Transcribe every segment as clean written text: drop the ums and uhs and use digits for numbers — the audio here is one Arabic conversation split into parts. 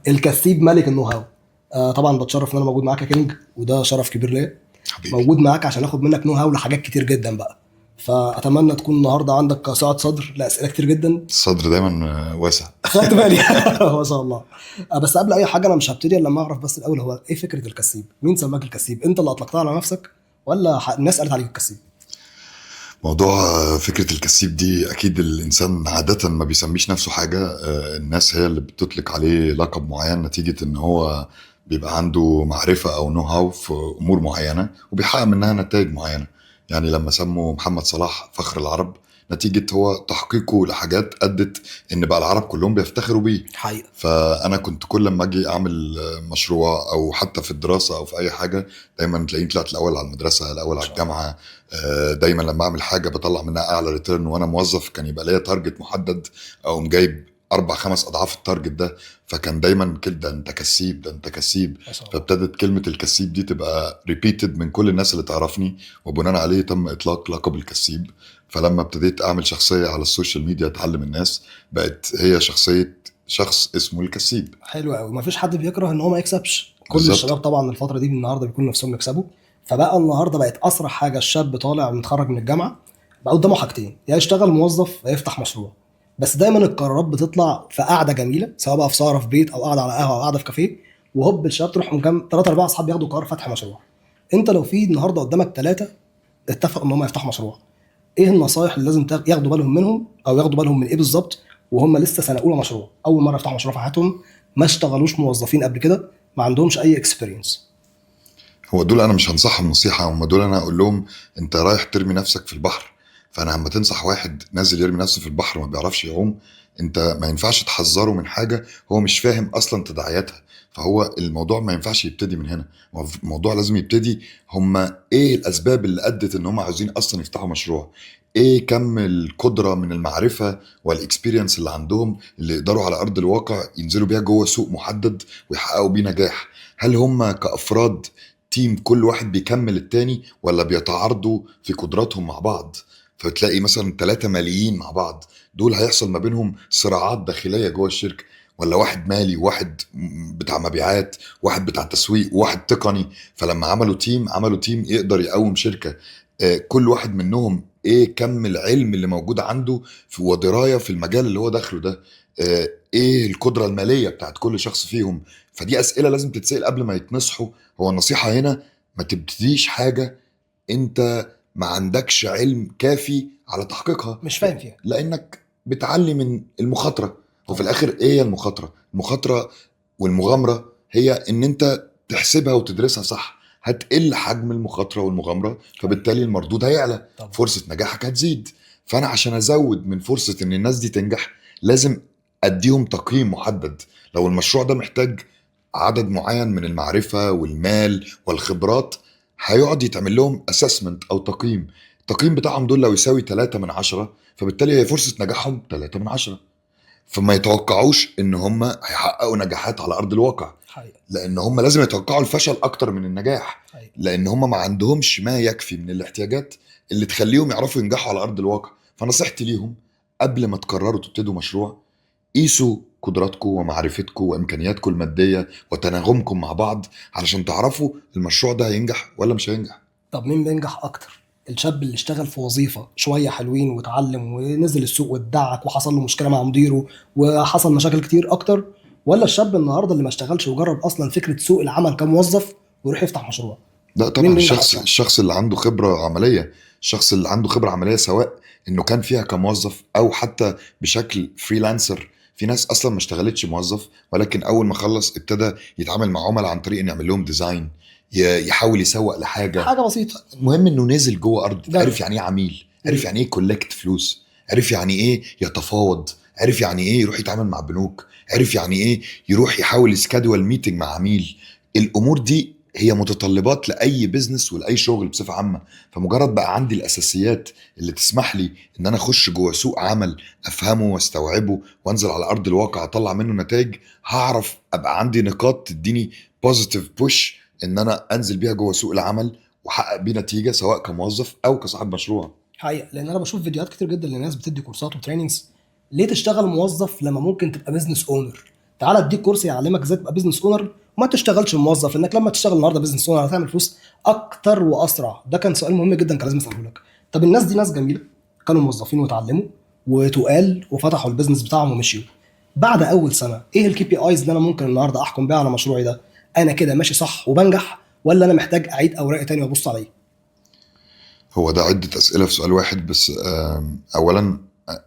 الكسيب ملك النو هاو. طبعا بتشرف ان انا موجود معاك يا كينج، وده شرف كبير ليا حبيبي. موجود معاك عشان اخد منك نو هاو لحاجات كتير جدا بقى. فاتمنى تكون النهارده عندك سعه صدر لاسئله كتير جدا. الصدر دايما واسع. خدت بالي. ما شاء الله. بس قبل اي حاجه انا مش هبتدي الا لما اعرف بس الاول هو ايه فكره الكسيب؟ مين سماك الكسيب؟ انت اللي اطلقتها على نفسك ولا الناس قالت عليك الكسيب؟ موضوع فكرة الكسيب دي أكيد الإنسان عادة ما بيسميش نفسه حاجة. الناس هي اللي بتطلق عليه لقب معين نتيجة إن هو بيبقى عنده معرفة أو نو هاو في أمور معينة وبيحقق منها نتائج معينة. يعني لما سموا محمد صلاح فخر العرب نتيجة هو تحقيقه لحاجات أدت إن بقى العرب كلهم بيفتخروا بيه. حقيقه. فأنا كنت كل لما أجي أعمل مشروع أو حتى في الدراسة أو في أي حاجة دايما تلاقيني طلعت الأول على المدرسة، الأول ما على شاء الله. الجامعة. دايما لما اعمل حاجه بطلع منها اعلى ريتيرن، وانا موظف كان يبقى ليا تارجت محدد او جايب 4 5 اضعاف التارجت ده. فكان دايما كده ده انت كسيب، ده انت كسيب. ما شاء الله. فابتدت كلمه الكسيب دي تبقى ريبيتد من كل الناس اللي تعرفني، وبناء عليه تم اطلاق لقب الكسيب. فلما ابتديت اعمل شخصيه على السوشيال ميديا تعلم الناس، بقت هي شخصيه شخص اسمه الكسيب. حلو قوي. مفيش حد بيكره ان هو ما يكسبش، كل بالظبط. الشباب طبعا الفتره دي النهارده بيكون نفسهم يكسبوا. فبقى النهارده بقت اسرع حاجه الشاب طالع متخرج من الجامعه بقى قدامه حاجتين: يا يشتغل موظف يا يفتح مشروع. بس دايما القرارات بتطلع في قعده جميله، سواء بقى في سهره في بيت او قاعده على قهوه او قاعده في كافيه، وهوب الشباب تروح من كام 3 4 اصحاب بياخدوا قرار فتح مشروع. انت لو في النهارده قدامك 3 اتفقوا ان هم يفتحوا مشروع، ايه النصايح اللي لازم ياخدوا بالهم منهم، او ياخدوا بالهم من ايه بالظبط وهم لسه سنه اولى مشروع، اول مره يفتحوا مشروع في حياتهم، ما اشتغلوش موظفين قبل كده، ما عندهمش اي اكسبيرينس؟ هو دول انا مش هنصحهم نصيحه، هم دول انا اقول لهم انت رايح ترمي نفسك في البحر. فانا لما تنصح واحد نازل يرمي نفسه في البحر ما بيعرفش يعوم، انت ما ينفعش تحذره من حاجه هو مش فاهم اصلا تداعياتها. فهو الموضوع ما ينفعش يبتدي من هنا، هو الموضوع لازم يبتدي هم ايه الاسباب اللي ادت ان هم عاوزين اصلا يفتحوا مشروع. ايه كم القدره من المعرفه والاكسبيرينس اللي عندهم اللي يقدروا على ارض الواقع ينزلوا بيها جوه سوق محدد ويحققوا بيه نجاح. هل هم كافراد تيم كل واحد بيكمل التاني ولا بيتعارضوا في قدراتهم مع بعض؟ فتلاقي مثلا 3 ماليين مع بعض، دول هيحصل ما بينهم صراعات داخلية جوه الشركة، ولا واحد مالي وواحد بتاع مبيعات، واحد بتاع تسويق وواحد تقني. فلما عملوا تيم يقدر يقوم شركة. كل واحد منهم ايه كم العلم اللي موجود عنده ودراية في المجال اللي هو داخله ده. ايه القدرة المالية بتاعت كل شخص فيهم. فدي اسئلة لازم تتسأل قبل ما يتنصحوا. هو النصيحة هنا ما تبتديش حاجة انت ما عندكش علم كافي على تحقيقها، مش فاهم فيها. لانك بتعلي من المخاطرة. وفي طبعا. الاخر ايه هي المخاطرة والمغامرة هي ان انت تحسبها وتدرسها صح. هتقل حجم المخاطرة والمغامرة فبالتالي المردود هيعلى، طبعا. فرصة نجاحك هتزيد. فانا عشان ازود من فرصة ان الناس دي تنجح لازم اديهم تقييم محدد. لو المشروع ده محتاج عدد معين من المعرفة والمال والخبرات هيقعد يتعمل لهم اسسمنت او تقييم. التقييم بتاعهم دول لو يساوي 3 من 10 فبالتالي هي فرصة نجاحهم 3 من 10. فما يتوقعوش ان هم هيحققوا نجاحات على ارض الواقع، حقيقة. لان هم لازم يتوقعوا الفشل اكتر من النجاح. حقيقة. لان هم ما عندهمش ما يكفي من الاحتياجات اللي تخليهم يعرفوا ينجحوا على ارض الواقع. فنصيحتي ليهم قبل ما تقرروا تبتدوا مشروع قيسوا قدراتكم ومعرفتكم وامكانياتكم الماديه وتناغمكم مع بعض علشان تعرفوا المشروع ده هينجح ولا مش هينجح. طب مين بينجح اكتر؟ الشاب اللي اشتغل في وظيفه شويه حلوين واتعلم ونزل السوق وادعك وحصل له مشكله مع مديره وحصل مشاكل كتير اكتر، ولا الشاب النهارده اللي ما اشتغلش وجرب اصلا فكره سوق العمل كموظف ويروح يفتح مشروع؟ لا مين طبعا بينجح الشخص اسرع؟ الشخص اللي عنده خبرة عملية. الشخص اللي عنده خبرة عملية سواء انه كان فيها كموظف او حتى بشكل فريلانسر. في ناس اصلا ما اشتغلتش موظف ولكن اول ما خلص ابتدى يتعامل مع عملاء عن طريق انه يعمل لهم ديزاين، يحاول يسوق لحاجة. حاجه بسيطه. المهم انه نزل جوه ارض، جرب. عرف يعني ايه عميل، عرف مم. يعني ايه كولكت فلوس، عرف يعني ايه يتفاوض، عرف يعني ايه يروح يتعامل مع بنوك، عرف يعني ايه يروح يحاول يسكادول ميتنج مع عميل. الامور دي هي متطلبات لاي بزنس ولاي شغل بصفه عامه. فمجرد بقى عندي الاساسيات اللي تسمح لي ان انا اخش جوه سوق عمل افهمه واستوعبه وانزل على ارض الواقع اطلع منه نتائج، هعرف ابقى عندي نقاط تديني بوزيتيف بوش ان انا انزل بيها جوه سوق العمل واحقق بيه نتيجه سواء كموظف او كصاحب مشروع. حقيقه، لان انا بشوف فيديوهات كتير جدا لناس بتدي كورسات وتريننجز: ليه تشتغل موظف لما ممكن تبقى بزنس اونر؟ تعالى اديك كورس يعلمك ازاي تبقى بزنس اونر وما تشتغلش موظف، لانك لما تشتغل النهارده بزنس اونر هتعمل فلوس اكتر واسرع. ده كان سؤال مهم جدا كان لازم اساله لك. طب الناس دي ناس جميله، كانوا موظفين وتعلموا وتقال وفتحوا البيزنس بتاعهم ومشيوا. بعد اول سنه ايه الكي بي ايز اللي انا ممكن النهارده احكم بيها على مشروعي ده؟ انا كده ماشي صح وبنجح، ولا انا محتاج اعيد اوراقي تاني وابص عليه؟ هو ده عدة أسئلة في سؤال واحد بس. أولا،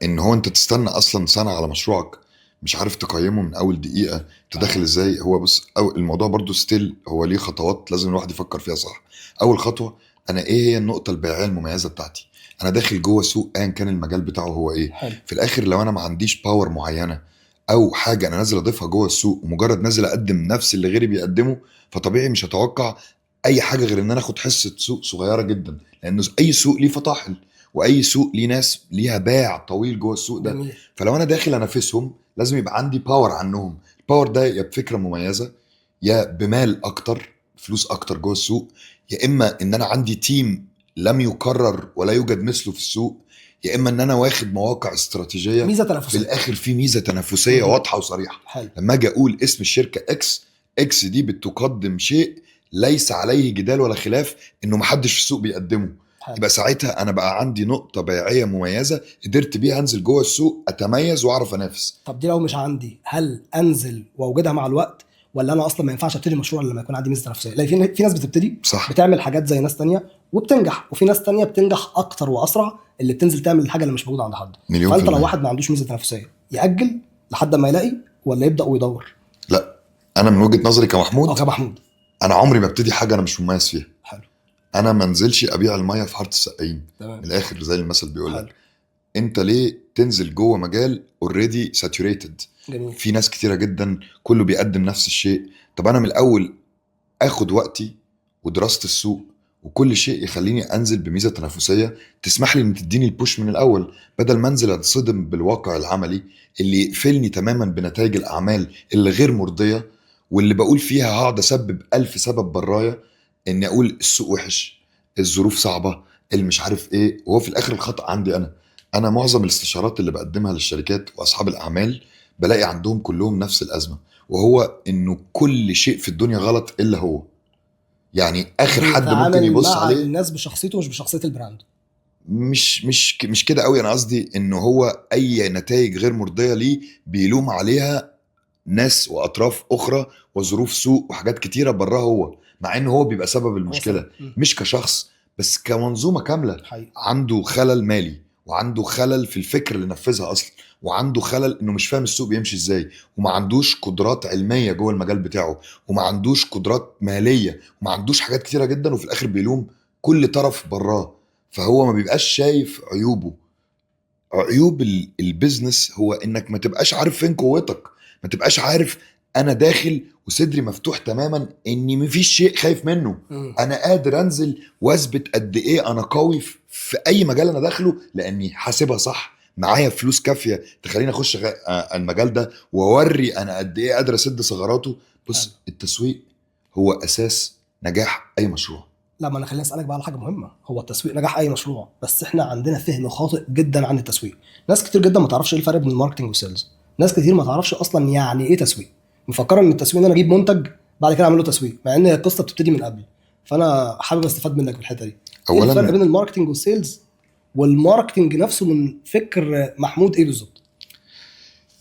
إن هو أنت تستنى أصلا سنة على مشروعك مش عارف تقيمه من أول دقيقة أنت داخل إزاي. هو بص، أو الموضوع برضو ستيل هو ليه خطوات لازم الواحد يفكر فيها صح. أول خطوة، أنا إيه هي النقطة البيعية المميزة بتاعتي؟ أنا داخل جوه سوق أيا كان المجال بتاعه هو إيه. حلو. في الآخر لو أنا ما عنديش باور معينة أو حاجة أنا نازل أضيفها جوه السوق ومجرد نازل أقدم نفس اللي غيري بيقدمه، فطبيعي مش هتوقع أي حاجة غير إن أنا آخد حصة سوق صغيرة جدا، لانه اي سوق ليه فطاحل واي سوق ليه ناس ليها باع طويل جوه السوق ده. جميل. فلو انا داخل انافسهم لازم يبقى عندي باور عنهم. الباور ده يا بفكره مميزه، يا بمال اكتر، فلوس اكتر جوه السوق، يا اما ان انا عندي تيم لم يكرر ولا يوجد مثله في السوق، يا اما ان انا واخد مواقع استراتيجيه. ميزه في تنافسيه. الاخر في ميزه تنافسيه مم. واضحه وصريحه. حلو. لما اجي اقول اسم الشركه اكس، اكس دي بتقدم شيء ليس عليه جدال ولا خلاف انه محدش في السوق بيقدمه. حلو. يبقى ساعتها انا بقى عندي نقطة بيعية مميزة قدرت بيها انزل جوه السوق اتميز واعرف انافس. طب دي لو مش عندي، هل انزل واوجدها مع الوقت، ولا انا اصلا ما ينفعش ابتدي مشروع الا لما يكون عندي ميزه تنافسيه؟ لا، في ناس بتبتدي صح. بتعمل حاجات زي ناس تانية وبتنجح، وفي ناس تانية بتنجح اكتر واسرع اللي بتنزل تعمل الحاجه اللي مش موجوده عند حد. مليون في فانت لو المية. واحد ما عندوش ميزه تنافسيه ياجل لحد ما يلاقي، ولا يبدا ويدور؟ لا، انا من وجهة نظري كمحمود، كمحمود. انا عمري ما ابتدي حاجة انا مش مميز فيها. حلو. انا ما انزلش ابيع المية في حارة السقايين. تمام. من الاخر زي المثل بيقول حلو. لك، انت ليه تنزل جوه مجال اوريدي ساتوريتد؟ جميل. في ناس كتيرة جدا كله بيقدم نفس الشيء. طب انا من الاول اخد وقتي ودراسة السوق وكل شيء يخليني انزل بميزة تنافسية تسمح لي ان تديني البوش من الاول، بدل ما انزل اتصدم بالواقع العملي اللي يقفلني تماما بنتائج الاعمال اللي غير مرضية، واللي بقول فيها هقعد اسبب 1000 سبب برايا اني اقول السوق وحش، الظروف صعبة، اللي مش عارف ايه، وهو في الاخر الخطأ عندي انا معظم الاستشارات اللي بقدمها للشركات واصحاب الاعمال بلاقي عندهم كلهم نفس الازمة، وهو انه كل شيء في الدنيا غلط الا هو. يعني اخر حد ممكن بيتعامل يبص مع عليه الناس بشخصيته مش بشخصيه البراند. مش كده قوي. انا قصدي انه هو اي نتائج غير مرضيه ليه بيلوم عليها ناس واطراف اخرى وظروف سوق وحاجات كتيره براه هو، مع انه هو بيبقى سبب المشكله. مش كشخص بس كمنظومه كامله. حقيقي. عنده خلل مالي، وعنده خلل في الفكر اللي نفذها اصلا، وعنده خلل انه مش فاهم السوق بيمشي ازاي، وما عندوش قدرات علميه جوه المجال بتاعه، وما عندوش قدرات ماليه، وما عندوش حاجات كتيره جدا، وفي الاخر بيلوم كل طرف براه. فهو ما بيبقاش شايف عيوبه. عيوب البيزنس هو انك ما تبقاش عارف فين قوتك، ما تبقاش عارف انا داخل وصدري مفتوح تماما اني مفيش شيء خايف منه. انا قادر انزل واثبت قد ايه انا قوي في اي مجال انا داخله، لاني حاسبها صح، معايا فلوس كافيه تخليني اخش المجال ده واوري انا قد ايه قادر اسد ثغراته. بص، التسويق هو اساس نجاح اي مشروع. لا، ما انا خليني اسالك بقى على حاجه مهمه. هو التسويق نجاح اي مشروع، بس احنا عندنا فهم خاطئ جدا عن التسويق. ناس كتير جدا ما تعرفش ايه الفرق بين الماركتنج والسيلز. ناس كتير ما تعرفش اصلا يعني ايه تسويق، مفكره ان التسويق ان انا اجيب منتج بعد كده اعمل له تسويق، مع ان القصه بتبتدي من قبل. فانا حابب استفاد منك في الحته دي. ايه الفرق بين الماركتنج والسيلز، والماركتنج نفسه من فكر محمود ايه بالظبط؟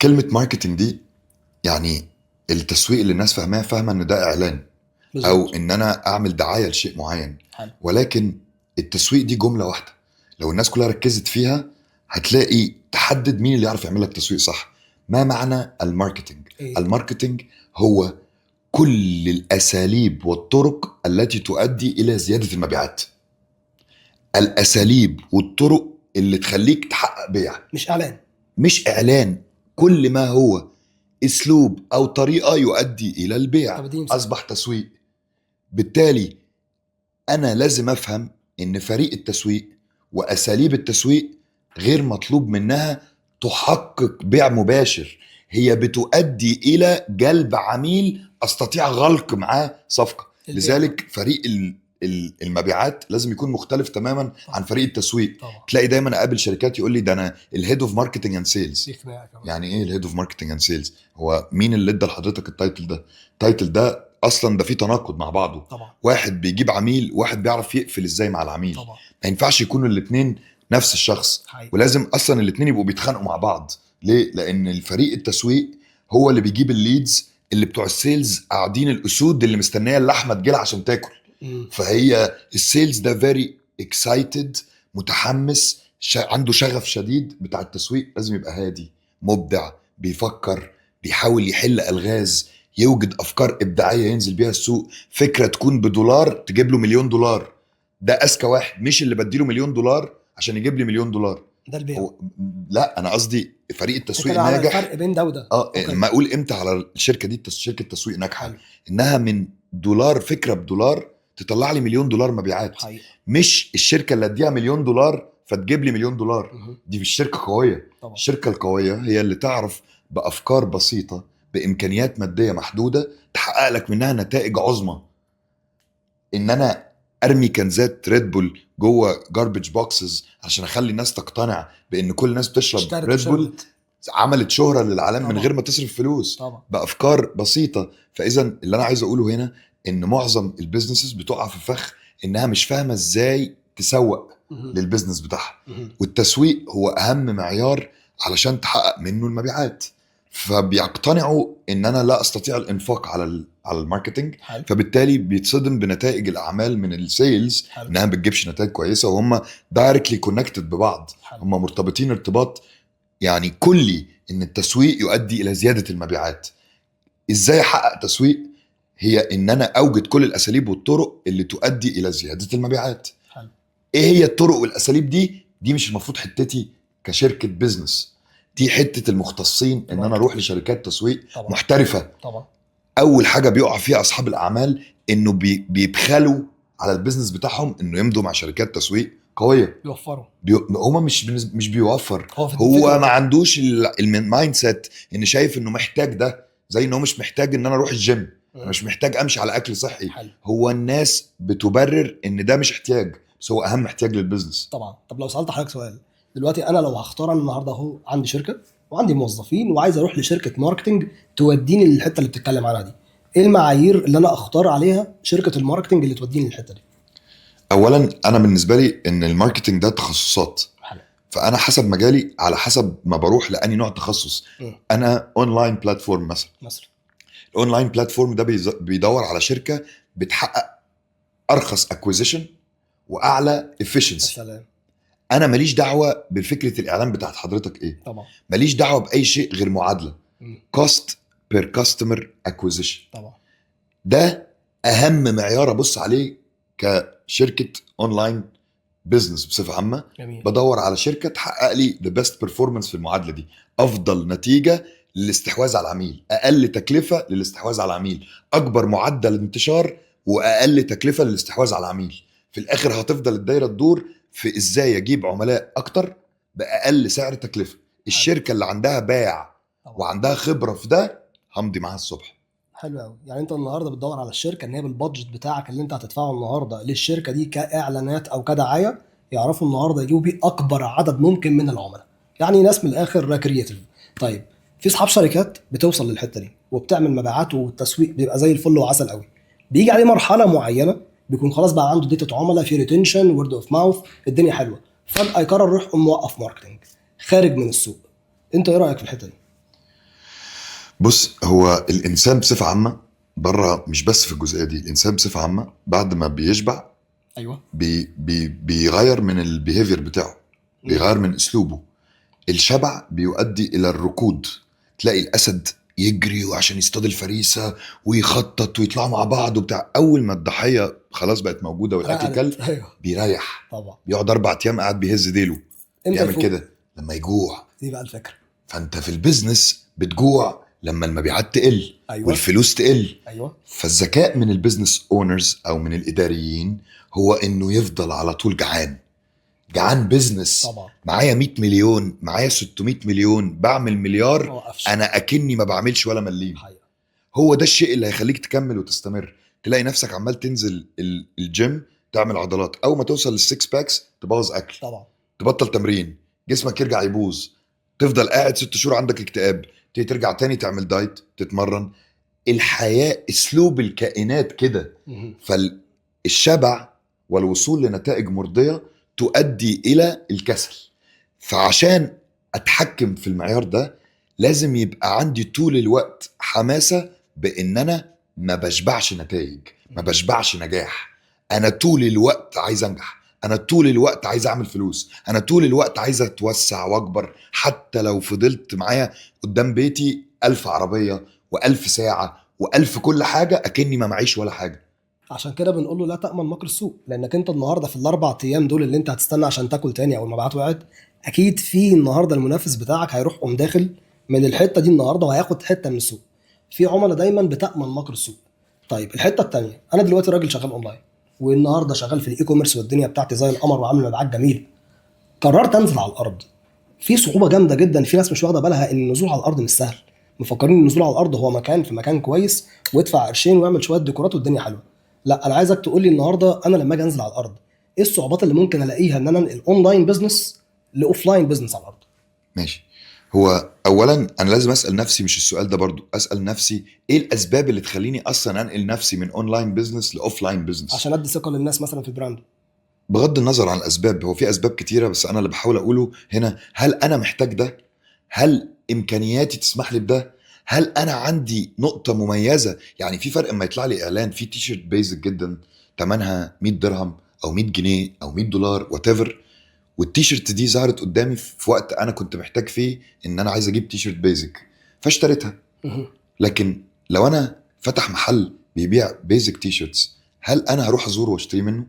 كلمه ماركتنج دي يعني التسويق اللي الناس فاهمه ان ده اعلان بالزبط، او ان انا اعمل دعايه لشيء معين. حل. ولكن التسويق دي جمله واحده، لو الناس كلها ركزت فيها هتلاقي تحدد مين اللي يعرف يعمل لك تسويق صح. ما معنى الماركتنج؟ الماركتنج هو كل الاساليب والطرق التي تؤدي الى زياده المبيعات. الاساليب والطرق اللي تخليك تحقق بيع، مش اعلان. كل ما هو اسلوب او طريقه يؤدي الى البيع اصبح تسويق. بالتالي انا لازم افهم ان فريق التسويق واساليب التسويق غير مطلوب منها تحقق بيع مباشر، هي بتؤدي الى جلب عميل استطيع غلق معاه صفقه. لذلك فريق المبيعات لازم يكون مختلف تماما عن فريق التسويق. طبعا تلاقي دايما اقابل شركات يقول لي ده انا الهيد اوف ماركتنج اند سيلز. في خناقه كمان. يعني ايه الهيد اوف ماركتنج اند سيلز؟ هو مين اللي ادى لحضرتك التايتل ده؟ التايتل ده اصلا ده فيه تناقض مع بعضه. طبعا واحد بيجيب عميل، واحد بيعرف يقفل ازاي مع العميل. طبعا ما ينفعش يكونوا الاثنين نفس الشخص، حقيقي. ولازم اصلا الاثنين يبقوا بيتخانقوا مع بعض. ليه؟ لان الفريق التسويق هو اللي بيجيب الليدز، اللي بتوع السيلز قاعدين الاسود اللي مستنيه اللحمه تجيلها عشان تاكل. فهي السيلز ده فيري اكسايتد، متحمس، عنده شغف شديد. بتاع التسويق لازم يبقى هادي، مبدع، بيفكر، بيحاول يحل الغاز، يوجد افكار ابداعيه ينزل بيها السوق. فكره تكون بدولار تجيب له $1,000,000. ده اذكى واحد، مش اللي بديله $1,000,000 عشان يجيب لي $1,000,000. ده البيع. هو لا، انا قصدي فريق التسويق فكرة على ناجح. الفرق بين ده وده. لما اقول امتى على الشركه دي شركه تسويق ناجحه، حلو. انها من دولار، فكره بدولار تطلع لي $1,000,000 مبيعات. حقيقي. مش الشركه اللي اديها $1,000,000 فتجيب لي $1,000,000. دي مش شركه قويه. طبعا. الشركه القويه هي اللي تعرف بافكار بسيطه بامكانيات ماديه محدوده تحقق لك منها نتائج عظمى. ان انا ارمي كنزات ريد بول جوه جاربج بوكسز عشان اخلي الناس تقتنع بان كل الناس بتشرب ريد بول، عملت شهرة للعالم من غير ما تصرف فلوس. طبعا. بأفكار بسيطة. فإذا اللي أنا عايز أقوله هنا إن معظم البيزنسز بتقع في فخ إنها مش فاهمة إزاي تسوق للبيزنس بتاعها. والتسويق هو أهم معيار علشان تحقق منه المبيعات. فبيقتنعوا إن أنا لا أستطيع الإنفاق على الماركتينج. حلو. فبالتالي بيتصدم بنتائج الأعمال من السيلز، حلو. إنها بتجيبش نتائج كويسة، وهم دايركتلي كونكتد ببعض. حلو. هم مرتبطين ارتباط يعني كلي ان التسويق يؤدي الى زياده المبيعات. ازاي احقق تسويق؟ هي ان انا اوجد كل الاساليب والطرق اللي تؤدي الى زياده المبيعات. حلو. ايه هي الطرق والاساليب دي؟ دي مش المفروض حتتي كشركه بيزنس، دي حته المختصين. ان انا اروح لشركات تسويق طبعا. محترفه. طبعا. اول حاجه بيقع فيها اصحاب الاعمال انه بيبخلوا على البيزنس بتاعهم انه يمضوا مع شركات تسويق قويه. يوفروا. هما مش بيوفر، هو هو ما عندوش المايند سيت ان شايف انه محتاج ده. زي انه مش محتاج ان انا اروح الجيم، مش محتاج امشي على اكل صحي. حلو. هو الناس بتبرر ان ده مش احتياج، بس هو اهم احتياج للبيزنس. طبعا. طب لو سالت حضرتك سؤال دلوقتي، انا لو هختار، انا النهارده اهو عندي شركه وعندي موظفين وعايز اروح لشركه ماركتنج توديني للحته اللي بتتكلم عنها دي، ايه المعايير اللي انا اختار عليها شركه الماركتنج اللي توديني للحته دي؟ اولا انا بالنسبه لي ان الماركتنج ده تخصصات. حلو. فانا حسب مجالي على حسب ما بروح لاني نوع تخصص. انا اونلاين بلاتفورم مثلا. الاونلاين بلاتفورم ده بيدور على شركه بتحقق ارخص اكوزيشن واعلى افيشنسي. سلام. انا ماليش دعوه بالفكره الاعلان بتاعت حضرتك ايه. طبعا. ماليش دعوه باي شيء غير معادله كوست بير كاستمر اكوزيشن. طبعا. ده اهم معيار ابص عليه كشركه اونلاين بزنس بصفه عامه. جميل. بدور على شركه تحقق لي ذا بيست بيرفورمانس في المعادله دي. افضل نتيجه للاستحواذ على العميل، اقل تكلفه للاستحواذ على العميل، اكبر معدل انتشار واقل تكلفه للاستحواذ على العميل. في الاخر هتفضل الدايره تدور في ازاي اجيب عملاء اكتر باقل سعر تكلفه. الشركه اللي عندها باع وعندها خبره في ده همضي معاها الصبح. حلو قوي. يعني انت النهارده بتدور على الشركه ان هي بالبادجت بتاعك اللي انت هتدفعه النهارده للشركه دي كاعلانات او كدعايه يعرفوا النهارده يجيبوا بيه اكبر عدد ممكن من العملاء، يعني ناس من الاخر كرييتيف. طيب في اصحاب شركات بتوصل للحته دي وبتعمل مبيعات والتسويق بيبقى زي الفل وعسل قوي، بيجي عليه مرحله معينه بيكون خلاص بقى عنده داتا عملاء، في ريتنشن، وورد اوف ماوث، الدنيا حلوه، فجاه يقرر يروح موقف ماركتنج خارج من السوق. انت ايه رايك في الحته دي؟ بص، هو الانسان بصفه عامه بره، مش بس في الجزئيه دي، الانسان بصفه عامه بعد ما بيشبع ايوه بيغير من البيهيفير بتاعه، بيغير من اسلوبه. الشبع بيؤدي الى الركود. تلاقي الاسد يجري عشان يصطاد الفريسه ويخطط ويطلعوا مع بعض وبتاع. اول ما الضحيه خلاص بقت موجوده والاكل كل، أيوه. بيريح طبعا. بيقعد 4 ايام قاعد بيهز ديله. بيعمل كده لما يجوع. دي بقى الفكره. فانت في البيزنس بتجوع لما المبيعات تقل. أيوة. والفلوس تقل. ايوه. فالذكاء من البيزنس اونرز او من الاداريين هو انه يفضل على طول جعان بيزنس. طبعا. معايا 100 مليون، معايا 600 مليون، بعمل مليار، انا اكني ما بعملش ولا مليم. حقيقة. هو ده الشيء اللي هيخليك تكمل وتستمر. تلاقي نفسك عمال تنزل الجيم تعمل عضلات، اول ما توصل للسكس باكس تبوظ اكل، طبعا. تبطل تمرين، جسمك يرجع يبوظ، تفضل قاعد 6 شهور عندك اكتئاب، تيجي ترجع تاني تعمل دايت تتمرن. الحياة اسلوب الكائنات كده. مهم. فالشبع والوصول لنتائج مرضية تؤدي الى الكسل. فعشان اتحكم في المعيار ده لازم يبقى عندي طول الوقت حماسة بان انا ما بشبعش نتائج، ما بشبعش نجاح. انا طول الوقت عايز انجح، انا طول الوقت عايز اعمل فلوس، انا طول الوقت عايز اتوسع واكبر، حتى لو فضلت معايا قدام بيتي 1000 عربية و1000 ساعة و1000 كل حاجة اكني ما معيش ولا حاجة. عشان كده بنقول له لا تأمن مكر السوق، لانك انت النهارده في الاربع ايام دول اللي انت هتستنى عشان تاكل تاني او المبيعات وقعت، اكيد في النهارده المنافس بتاعك هيروح قوم داخل من الحته دي النهارده وهياخد حته من السوق. في عملاء دايما بتأمن مكر السوق. طيب الحته التانيه، انا دلوقتي راجل شغال اونلاين، والنهارده شغال في الاي كوميرس والدنيا بتاعتي زي القمر وعامل مبيعات جميله. قررت انزل على الارض، في صعوبه جامده جدا، في ناس مش واخده بالها ان النزول على الارض مش سهل. مفكرين ان النزول على الارض هو مكان في مكان كويس وادفع قرشين واعمل شويه ديكورات والدنيا حلوه. لا، انا عايزك تقول لي النهارده انا لما اجي انزل على الارض ايه الصعوبات اللي ممكن الاقيها ان انا انقل اونلاين بزنس لاوفلاين بزنس على الارض. ماشي. هو اولا انا لازم اسال نفسي، مش السؤال ده برضو، اسال نفسي ايه الاسباب اللي تخليني اصلا انقل نفسي من اونلاين بزنس لاوفلاين بزنس. عشان ادي ثقه للناس مثلا في البراند. بغض النظر عن الاسباب، هو في اسباب كتيره، بس انا اللي بحاول اقوله هنا، هل انا محتاج ده؟ هل امكانياتي تسمح لي بده؟ هل انا عندي نقطه مميزه؟ يعني في فرق اما يطلع لي اعلان في تيشرت بيزك جدا ثمنها 100 درهم او 100 جنيه او 100 دولار وات ايفر، والتيشرت دي ظهرت قدامي في وقت انا كنت محتاج فيه ان انا عايز اجيب تيشرت بيزك فاشتريتها. مهم. لكن لو انا فتح محل بيبيع بيزك تيشرتس، هل انا هروح ازوره واشتري منه؟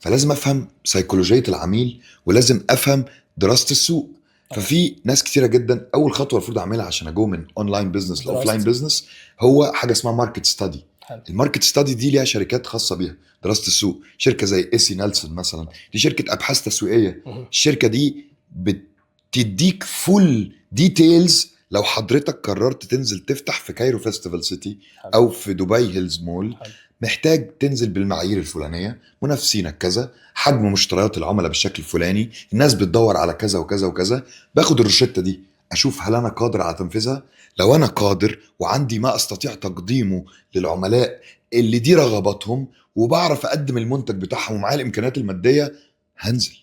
فلازم افهم سيكولوجية العميل، ولازم افهم دراسة السوق. ففي ناس كتيرة جدا اول خطوة المفروض اعملها عشان اجو من اونلاين بزنس لاوفلاين دراسة. بزنس هو حاجة اسمها ماركت ستادي. حلو. الماركت ستادي دي ليها شركات خاصة بيها دراسة السوق، شركة زي ايسي نيلسون مثلا، دي شركة ابحاث تسويقية. مهم. الشركة دي بتديك فول ديتيلز لو حضرتك قررت تنزل تفتح في كايرو فيستيفال سيتي حلو. او في دبي هيلز مول. حلو. محتاج تنزل بالمعايير الفلانيه، منافسينك كذا، حجم مشتريات العملاء بالشكل الفلاني، الناس بتدور على كذا وكذا وكذا. باخد الروشته دي اشوف هل انا قادر على تنفيذها. لو انا قادر وعندي ما استطيع تقديمه للعملاء اللي دي رغباتهم، وبعرف اقدم المنتج بتاعهم ومعايا الامكانيات الماديه، هنزل.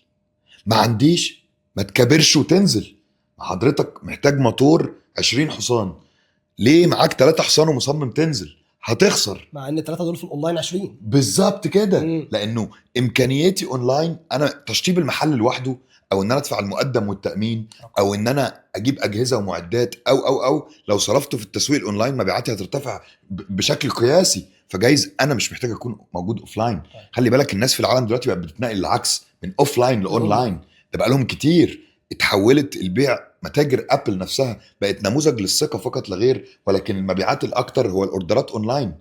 ما عنديش، ما تكبرش وتنزل. حضرتك محتاج موتور 20 حصان، ليه معاك 3 حصان ومصمم تنزل؟ هتخسر. مع ان الثلاثه دول في الاونلاين 20. بالظبط كده. مم. لانه امكانياتي اونلاين، انا تشطيب المحل لوحده، او ان انا ادفع المقدم والتامين، او ان انا اجيب اجهزه ومعدات، او لو صرفته في التسويق الاونلاين مبيعاتي هترتفع بشكل قياسي. فجايز انا مش محتاج اكون موجود اوفلاين. خلي بالك الناس في العالم دلوقتي بقت بتتنقل العكس من اوفلاين لاونلاين. ده بقى لهم كتير. اتحولت البيع، متاجر ابل نفسها بقت نموذج للثقه فقط لا غير، ولكن المبيعات الاكتر هو الاوردرات اونلاين.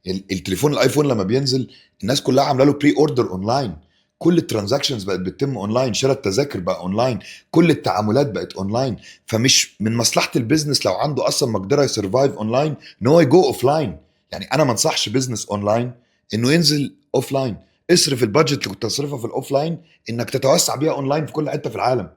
التليفون الايفون لما بينزل الناس كلها عامله له بري اوردر اونلاين، كل الترانزاكشنز بقت بتتم اونلاين، شراء التذاكر بقى اونلاين، كل التعاملات بقت اونلاين. فمش من مصلحه البيزنس لو عنده اصلا مقدره يسرفايف اونلاين ان هو يجو اوفلاين. يعني انا ما انصحش بيزنس اونلاين انه ينزل اوفلاين. اصرف البادجت اللي كنت تصرفها في الاوفلاين انك تتوسع بيها اونلاين في كل حته في العالم،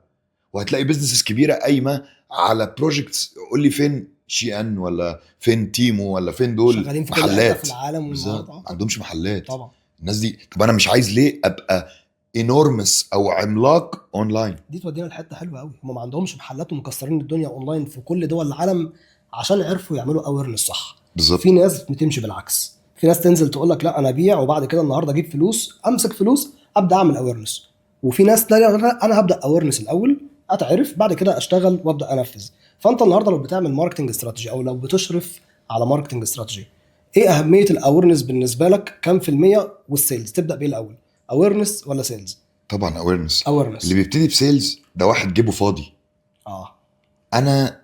وهتلاقي بيزنسز كبيره قايمه على بروجكتس. قول لي فين شي ان، ولا فين تيمو، ولا فين دول شغالين في كل حته محلات؟ في العالم بالظبط، والنهارده. ما عندهمش محلات طبعا. الناس دي. طب انا مش عايز ليه ابقى انورمس او عملاق اونلاين؟ دي تودينا لحته حلوه قوي، هم ما عندهمش محلات ومكسرين الدنيا اونلاين في كل دول العالم عشان عرفوا يعملوا اويرنس صح. بالظبط. في ناس بتمشي بالعكس، في ناس تنزل تقول لك لا انا ابيع وبعد كده النهارده اجيب فلوس، امسك فلوس ابدا اعمل اويرنس. وفي ناس تانية لا، انا هبدا اويرنس الاول، اتعرف بعد كده اشتغل وابدا انفذ. فانت النهارده لو بتعمل ماركتنج استراتيجي او لو بتشرف على ماركتنج استراتيجي، ايه اهميه الاويرنس بالنسبه لك؟ كام في الميه؟ والسيلز تبدا بايه الاول، اويرنس ولا سيلز؟ طبعا اويرنس. اويرنس. اللي بيبتدي بسيلز ده واحد جيبه فاضي. اه. انا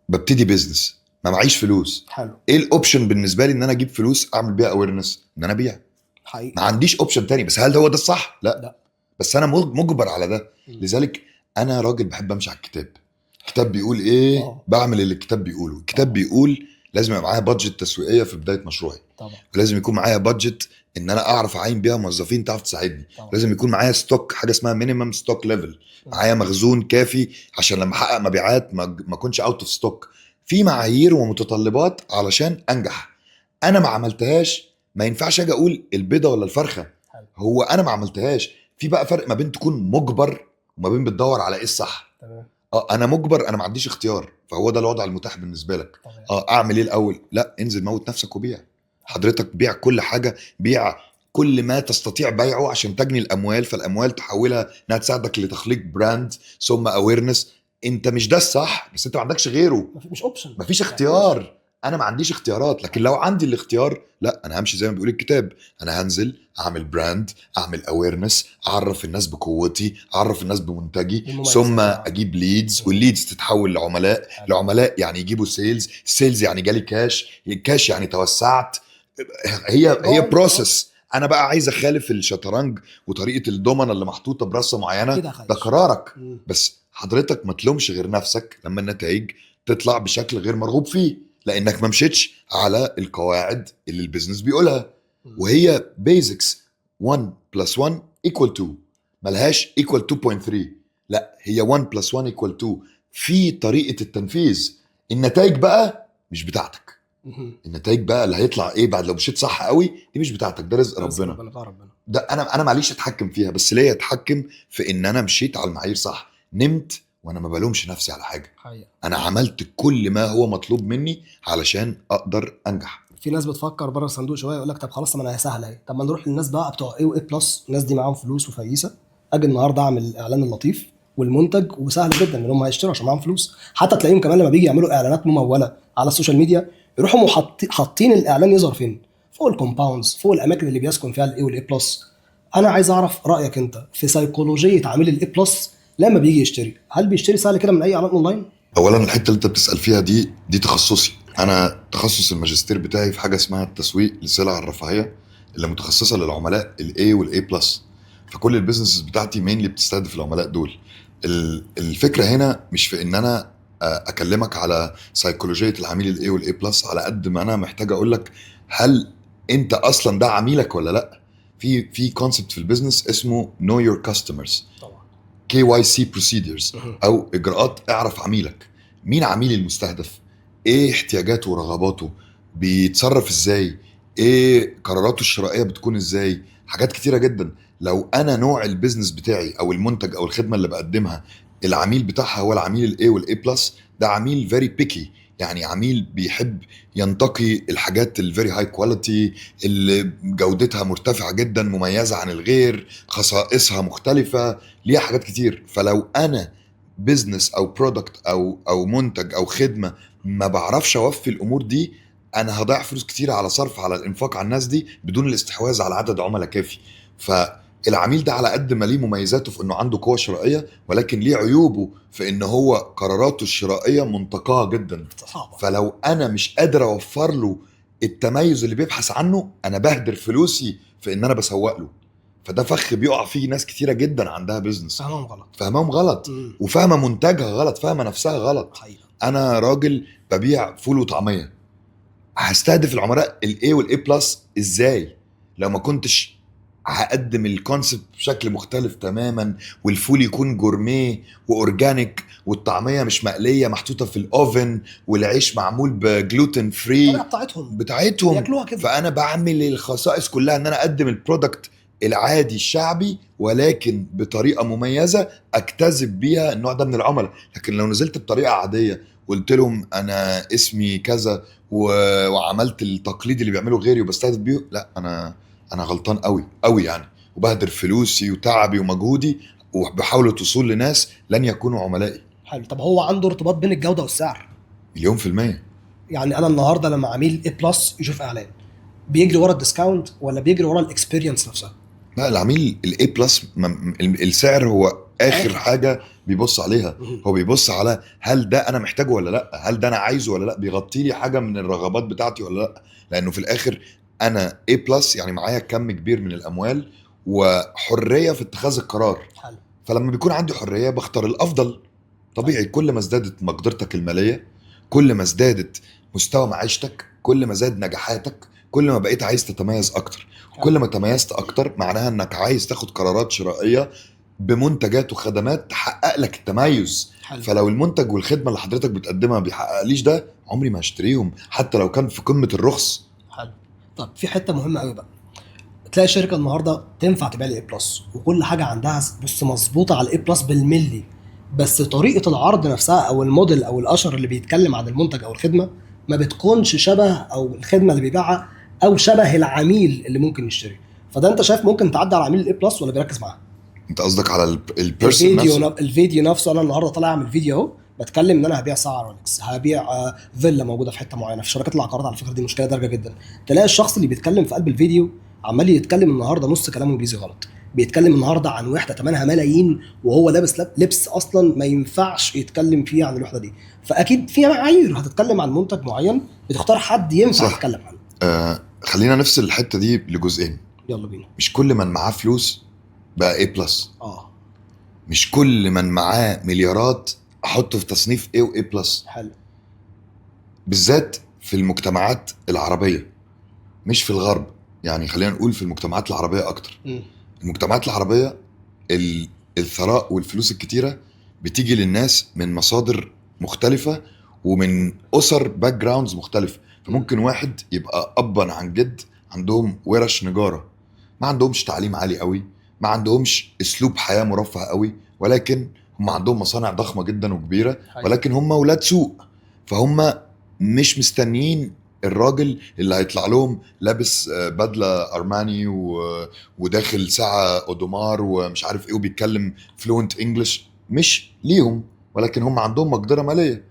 ببتدي بيزنس ما معيش فلوس، حلو. ايه الاوبشن بالنسبه لي ان انا اجيب فلوس اعمل بيها اويرنس؟ ان انا ابيع. حقيقي. ما عنديش اوبشن تاني. بس هل هو ده الصح؟ لا. لا. بس انا مجبر على ده. لذلك انا راجل بحب امشي على الكتاب. الكتاب بيقول ايه بعمل اللي الكتاب بيقوله. الكتاب بيقول لازم يبقى معايا بادجت تسويقيه في بدايه مشروعي، طبعا ولازم يكون معايا بادجت ان انا اعرف اعين بيها موظفين تعرف تساعدني، طبعا. لازم يكون معايا ستوك، حاجه اسمها مينيمم ستوك ليفل، معايا مخزون كافي عشان لما احقق مبيعات ما اكونش اوت اوف ستوك. في معايير ومتطلبات علشان انجح، انا ما عملتهاش ما ينفعش اجي اقول البيضه ولا الفرخه، حلو. هو انا ما عملتهاش. في بقى فرق ما بين تكون مجبر وما بين بتدور على ايه الصح. تمام. انا مجبر، انا ما عنديش اختيار، فهو ده الوضع المتاح بالنسبه لك. طبعا. اعمل ايه الاول؟ لا، انزل موت نفسك وبيع. حضرتك بيع كل حاجه، بيع كل ما تستطيع بيعه عشان تجني الاموال، فالاموال تحولها انها تساعدك لتخليق براند ثم اويرنس. انت مش ده الصح، بس انت ما عندكش غيره، مش اوبشن، مفيش اختيار. انا ما عنديش اختيارات، لكن لو عندي الاختيار لا، انا همشي زي ما بيقول الكتاب، انا هنزل اعمل براند، اعمل اويرنس، اعرف الناس بقوتي، اعرف الناس بمنتجي، ثم اجيب ليدز، والليدز تتحول لعملاء، العملاء يعني يجيبوا سيلز، السيلز يعني جالي كاش، الكاش يعني توسعت. هي بروسس. انا بقى عايز اخالف الشطرنج وطريقه الدومنه اللي محطوطه برصه معينه، ده قرارك. بس حضرتك ما تلومش غير نفسك لما النتائج تطلع بشكل غير مرغوب فيه، لانك ما مشيتش على القواعد اللي البيزنس بيقولها، وهي بيزكس 1 + 1 = 2، ملهاش equal 2.3، لا هي 1 + 1 = 2 في طريقه التنفيذ. النتائج بقى مش بتاعتك، النتائج بقى اللي هيطلع ايه بعد لو مشيت صح قوي دي مش بتاعتك، ده رزق ربنا. ده انا معليش اتحكم فيها، بس ليه اتحكم في ان انا مشيت على المعايير صح. نمت وانا ما بلومش نفسي على حاجه، حقيقة. انا عملت كل ما هو مطلوب مني علشان اقدر انجح. في ناس بتفكر بره الصندوق شويه، يقول لك طب خلاص ما انا سهله اهي، طب ما نروح للناس بقى بتوع ايه وايه بلس، الناس دي معاهم فلوس وفيسه، اجي النهارده اعمل الاعلان اللطيف والمنتج وسهل جدا ان هم هيشتروا عشان معاهم فلوس. حتى تلاقيهم كمان لما بيجي يعملوا اعلانات مموله على السوشيال ميديا يروحوا حاطين الاعلان يظهر فين؟ فوق الكومباوندز، فوق الاماكن اللي بيسكن فيها الاي والاي بلس. انا عايز اعرف رايك انت في سيكولوجيه عميل الاي بلس لما بيجي يشتري، هل بيشتري سهل كده من اي اعلان اونلاين؟ اولا الحته اللي انت بتسال فيها دي تخصصي، انا تخصص الماجستير بتاعي في حاجه اسمها التسويق للسلع الرفاهيه اللي متخصصه للعملاء الاي والاي بلس، فكل البيزنسز بتاعتي مينلي بتستهدف العملاء دول. الفكره هنا مش في ان انا اكلمك على سيكولوجيه العميل الاي والاي بلس، على قد ما انا محتاج اقول لك هل انت اصلا ده عميلك ولا لا. في كونسبت في البيزنس اسمه know your customers، KYC procedures او اجراءات اعرف عميلك. مين عميلي المستهدف؟ ايه احتياجاته ورغباته؟ بيتصرف ازاي؟ ايه قراراته الشرائيه بتكون ازاي؟ حاجات كتيره جدا. لو انا نوع البيزنس بتاعي او المنتج او الخدمه اللي بقدمها العميل بتاعها هو العميل الاي والاي بلس، ده عميل فيري بيكي، يعني عميل بيحب ينتقي الحاجات الفيري هاي كواليتي اللي جودتها مرتفعه جدا، مميزه عن الغير، خصائصها مختلفه، ليها حاجات كتير. فلو انا بزنس او برودكت او منتج او خدمه ما بعرفش اوفي الامور دي، انا هضيع فلوس كتير على صرف على الانفاق على الناس دي بدون الاستحواذ على عدد عملاء كافي. فالعميل ده على قد ما ليه مميزاته في انه عنده قوه شرائيه، ولكن ليه عيوبه في ان هو قراراته الشرائيه منتقاه جدا. فلو انا مش قادر اوفر له التميز اللي بيبحث عنه، انا بهدر فلوسي في ان انا بسوق له. فده فخ بيقع فيه ناس كتيره جدا عندها بيزنس، فهمهم غلط وفاهمه منتجها غلط، فاهمه نفسها غلط. حقيقة. انا راجل ببيع فول وطعميه، هستهدف العملاء الاي والاي بلس ازاي لو ما كنتش هقدم الكونسبت بشكل مختلف تماما، والفول يكون جورميه واورجانيك، والطعميه مش مقليه محطوطه في الاوفن، والعيش معمول بجلوتين فري بتاعتهم فانا بعمل الخصائص كلها ان انا اقدم البرودكت العادي الشعبي، ولكن بطريقه مميزه اجتذب بيها النوع ده من العملاء. لكن لو نزلت بطريقه عاديه قلت لهم انا اسمي كذا وعملت التقليد اللي بيعمله غيري وبستهدف بيه، لا انا غلطان قوي قوي يعني، وبهدر فلوسي وتعبي ومجهودي وبحاول الوصول لناس لن يكونوا عملائي. حلو. طب هو عنده ارتباط بين الجوده والسعر؟ 100%. يعني انا النهارده لما عميل اي بلس يشوف اعلان بيجري ورا الديسكاونت ولا بيجري ورا الاكسبيرينس نفسها؟ لا، العميل الاي بلس السعر هو اخر حاجه بيبص عليها، هو بيبص على هل ده انا محتاجه ولا لا، هل ده انا عايزه ولا لا، بيغطي لي حاجه من الرغبات بتاعتي ولا لا. لانه في الاخر انا اي بلس يعني معايا كم كبير من الاموال وحريه في اتخاذ القرار. حلو. فلما بيكون عندي حريه بختار الافضل. طبيعي كل ما ازدادت مقدرتك الماليه كل ما ازدادت مستوى معيشتك، كل ما زاد نجاحاتك، كل ما بقيت عايز تتميز اكتر. كل ما تميزت اكتر معناها انك عايز تاخد قرارات شرائيه بمنتجات وخدمات تحقق لك التميز. حلو. فلو المنتج والخدمه اللي حضرتك بتقدمها ما بيحققليش ده، عمري ما هشتريهم حتى لو كان في قمه الرخص. حلو. طب في حته مهمه قوي بقى، تلاقي شركه النهارده تنفع تبيع لي اي بلس وكل حاجه عندها بص مظبوطه على الاي بلس بالملي، بس طريقه العرض نفسها او الموديل او الاشر اللي بيتكلم عن المنتج او الخدمه ما بتكونش شبه او الخدمه اللي بيبيعها او شبه العميل اللي ممكن يشتري. فده انت شايف ممكن تعدي على عميل الاي بلس ولا بيركز معاه؟ انت قصدك على البيرسون نفسه؟ الفيديو نفسه، انا النهارده طالع اعمل فيديو اهو بتكلم ان انا هبيع ساعه رولكس، هبيع فيلا موجوده في حته معينه. في شركات العقارات على فكره دي مشكله دارجه جدا، تلاقي الشخص اللي بيتكلم في قلب الفيديو عمال يتكلم النهارده نص كلامه انجليزي غلط، بيتكلم النهارده عن وحده ثمنها ملايين وهو لابس لبس اصلا ما ينفعش يتكلم فيه عن الوحده دي. فاكيد في معايير هتتكلم عن منتج معين بتختار حد ينفع تتكلم عنه. خلينا نفصل الحته دي لجزئين. يلا بينا. مش كل من معاه فلوس بقى اي بلس. مش كل من معاه مليارات احطه في تصنيف A و A بلس. حلو. بالذات في المجتمعات العربية مش في الغرب، يعني خلينا نقول في المجتمعات العربية اكتر. المجتمعات العربية الثراء والفلوس الكتيرة بتيجي للناس من مصادر مختلفة ومن أسر باك جراوندز مختلفة. فممكن واحد يبقى أبا عن جد عندهم ورش نجارة، ما عندهمش تعليم عالي قوي، ما عندهمش اسلوب حياه مرفه قوي، ولكن هم عندهم مصانع ضخمه جدا وكبيره، ولكن هم ولاد سوق. فهم مش مستنيين الراجل اللي هيطلع لهم لابس بدله ارماني وداخل ساعه اودومار ومش عارف ايه وبيتكلم فلوينت انجلش، مش ليهم، ولكن هم عندهم مقدره ماليه.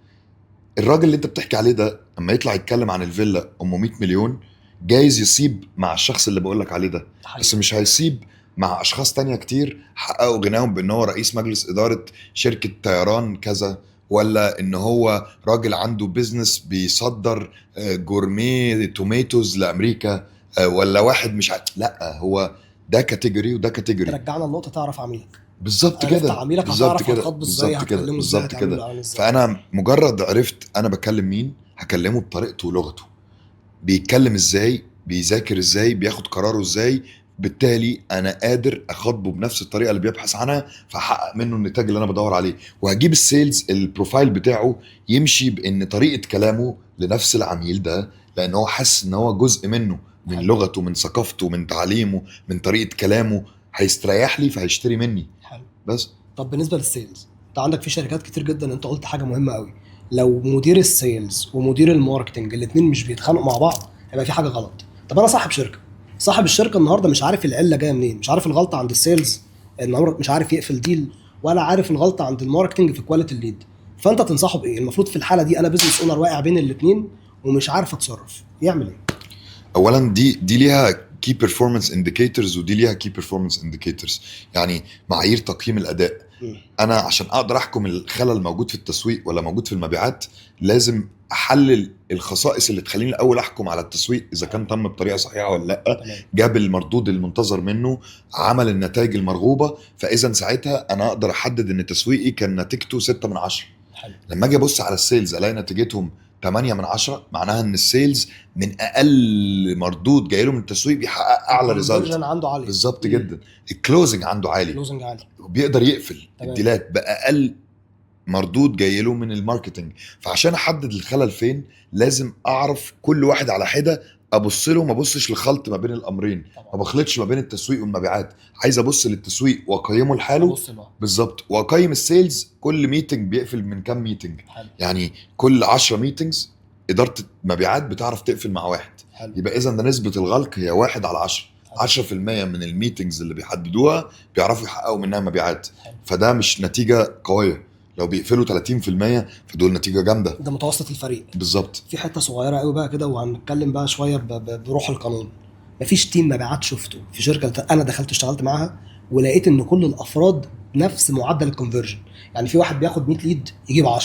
الراجل اللي انت بتحكي عليه ده اما يطلع يتكلم عن الفيلا ام 100 مليون جايز يصيب مع الشخص اللي بقولك عليه ده، بس مش هيصيب مع اشخاص تانية كتير حققوا غناهم بان هو رئيس مجلس ادارة شركة طيران كذا، ولا ان هو راجل عنده بيزنس بيصدر جورميه توميتوز لامريكا، ولا واحد مش لا، هو ده كاتيجوري وده كاتيجوري. ترجعنا النقطة تعرف عميلك بالظبط كده، عميلك بالظبط كده، بالظبط كده، بالظبط كده. فانا مجرد عرفت انا بكلم مين هكلمه بطريقته ولغته، بيتكلم ازاي، بيذاكر ازاي، بياخد قراره ازاي، بالتالي انا قادر اخاطبه بنفس الطريقه اللي بيبحث عنها فاحقق منه النتاج اللي انا بدور عليه. وهجيب السيلز البروفايل بتاعه يمشي بان طريقه كلامه لنفس العميل ده، لان هو حاسس ان هو جزء منه، من لغته، من ثقافته، من تعليمه، من طريقه كلامه، هيستريح لي فهيشتري مني. حلو. بس طب بالنسبه للسيلز، انت عندك في شركات كتير جدا، انت قلت حاجه مهمه قوي، لو مدير السيلز ومدير الماركتنج الاثنين مش بيتخانقوا مع بعض هيبقى في حاجه غلط. طب انا صاحب الشركه النهارده مش عارف العله جايه منين، مش عارف الغلطه عند السيلز ان مش عارف يقفل ديل، ولا عارف الغلطه عند الماركتنج في كواليتي الليد. فانت تنصحه بايه؟ المفروض في الحاله دي انا بزنس اونر واقع بين الاثنين ومش عارف اتصرف، يعمل ايه؟ اولا دي ليها كي بيرفورمانس انديكيتورز ودي ليها كي بيرفورمانس انديكيتورز، يعني معايير تقييم الاداء. انا عشان اقدر احكم الخلل موجود في التسويق ولا موجود في المبيعات لازم احلل الخصائص اللي تخليني الاول احكم على التسويق اذا كان تم بطريقه صحيحه ولا لا، جاب المردود المنتظر منه، عمل النتائج المرغوبه، فاذا ساعتها انا اقدر احدد ان تسويقي كان نتيجته 6 من 10. لما اجي ابص على السيلز الاقي نتيجتهم 8 من 10، معناها ان السيلز من اقل مردود جاي له من التسويق بيحقق اعلى ريزلت عنده عالي. بالظبط جدا. الكلوزنج عنده عالي، بيقدر يقفل الديلات باقل مردود جاي له من الماركتنج. فعشان احدد الخلل فين لازم اعرف كل واحد على حده، ابص له، ما ابصش لخلط ما بين الامرين، ما بخلطش ما بين التسويق والمبيعات، عايز ابص للتسويق واقيمه لحاله بالظبط، واقيم السيلز كل ميتنج بيقفل من كام ميتنج. يعني كل 10 ميتنجز اداره مبيعات بتعرف تقفل مع واحد. يبقى اذا ده نسبه الغلق هي 1 على 10. 10% من الميتنجز اللي بيحددوها بيعرفوا يحققوا منها مبيعات. فده مش نتيجه قويه. لو بيقفلوا 30% فدول نتيجه جامده، ده متوسط الفريق بالظبط. في حته صغيره قوي بقى كده، وهنتكلم بقى شويه بروح القانون. مفيش تيم مبيعات شفته في شركه انا دخلت اشتغلت معاها ولقيت ان كل الافراد نفس معدل الكونفرجن. يعني في واحد بياخد 100 ليد يجيب 10،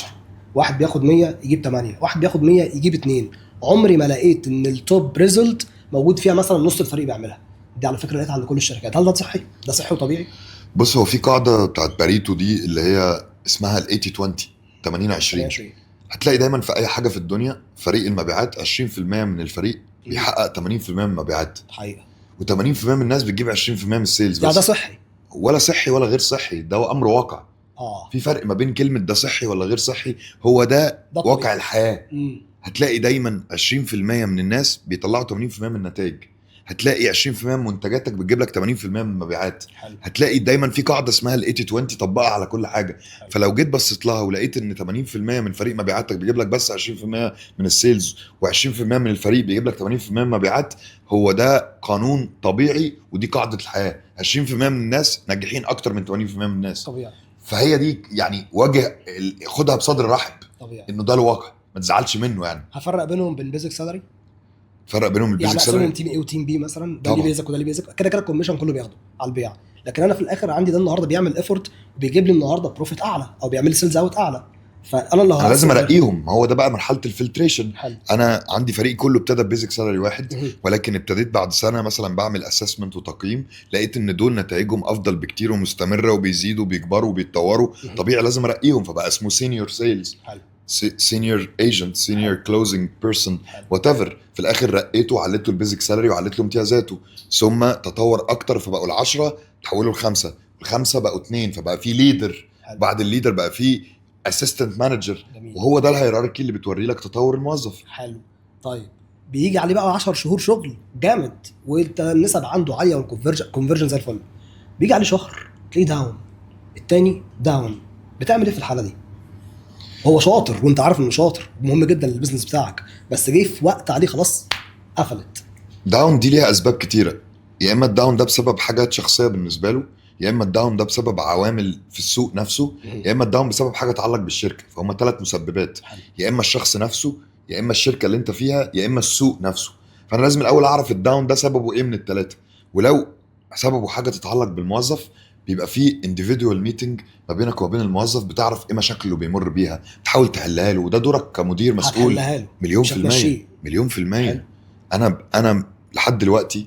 واحد بياخد 100 يجيب 8، واحد بياخد 100 يجيب 2. عمري ما لقيت ان التوب ريزلت موجود فيها مثلا نص الفريق بيعملها. دي على فكره لقيتها عند كل الشركات. هل ده صحي؟ ده صحي وطبيعي؟ بص، هو في قاعده بتاعت باريتو دي اللي هي اسمها ال 80-20 80-20. هتلاقي دايما في اي حاجه في الدنيا فريق المبيعات 20% من الفريق بيحقق 80% من المبيعات، حقيقه. و80% من الناس بتجيب 20% من السيلز يعني ده بس. صحي؟ ولا صحي ولا غير صحي، ده هو امر واقع. اه في فرق ما بين كلمه ده صحي ولا غير صحي، هو ده ده واقع طبيعي. الحياه. امم. هتلاقي دايما 20% من الناس بيطلعوا 80% من النتائج، هتلاقي 20% من منتجاتك بتجيب لك 80% من المبيعات. حلو. هتلاقي دايما في قاعده اسمها ال 80 20 طبقها على كل حاجه. حلو. فلو جيت بصيت لها ولقيت ان 80% من فريق مبيعاتك بيجيب لك بس 20% من السيلز، و20% من الفريق بيجيب لك 80% من المبيعات، هو ده قانون طبيعي ودي قاعده الحياه. 20% من الناس ناجحين اكتر من 80% من الناس. طبيعي. فهي دي يعني خدها بصدر رحب، طبيعي. انه ده الواقع، ما تزعلش منه يعني. هفرق بينهم بين بيزك سالري؟ فرق بينهم البيزك يعني اقسمهم سالري تيم اي وتيم بي مثلا، ده اللي طبعا. بيزك وده اللي بيزك، كده كده الكوميشن كله بياخده على البيع، لكن انا في الاخر عندي ده النهارده بيعمل ايفورت وبيجيب لي النهارده بروفيت اعلى او بيعمل لي سيلز اوت اعلى، فانا اللي انا لازم هقسم. ارقيهم، ما هو ده بقى مرحله الفلتريشن. حلو. انا عندي فريق كله ابتدى ببيزك سالري واحد، مهم. ولكن ابتديت بعد سنه مثلا بعمل اسسمنت وتقييم، لقيت ان دول نتائجهم افضل بكتير ومستمره وبيزيدوا وبيكبروا وبيتطوروا، مهم. طبيعي لازم ارقيهم، فبقى اسمه سينيور سيلز، حلو. سينيور ايجنت، سينيور حلو. كلوزنج بيرسون، حلو. وات ايفر. في الاخر رقيته وعليته البيزك سالري وعليت له امتيازاته، ثم تطور اكتر فبقوا العشرة تحولوا لخمسه، الخمسه بقوا اتنين فبقى في ليدر، حلو. بعد الليدر بقى في اسيستنت مانجر، جميل. وهو ده الهيراركي اللي بتوري لك تطور الموظف. حلو. طيب بيجي عليه بقى 10 شهور شغل جامد وانت النسب عنده عاليه والكونفرجن زي الفل، بيجي عليه شهر تلاقيه داون، التاني داون، بتعمل ايه في الحاله دي؟ هو شاطر وانت عارف انه شاطر ومهم جدا للبيزنس بتاعك، بس جه في وقت عليه خلاص قفلت. داون دي ليها اسباب كتيره، يا اما الداون ده بسبب حاجات شخصيه بالنسبه له، يا اما الداون ده بسبب عوامل في السوق نفسه، يا اما الداون بسبب حاجه تتعلق بالشركه. فهم 3 مسببات، حلو. يا اما الشخص نفسه، يا اما الشركه اللي انت فيها، يا اما السوق نفسه. فانا لازم الاول اعرف الداون ده سببه ايه من الثلاثه، ولو سببه حاجه تتعلق بالموظف بيبقى فيه individual meeting ما بينك وبين الموظف، بتعرف ايه مشاكله اللي بيمر بيها، تحاول تحلها له، وده دورك كمدير مسؤول. هتحلها له، مليون مش في المية، هتمشيه. مليون في حلو. المية. انا لحد دلوقتي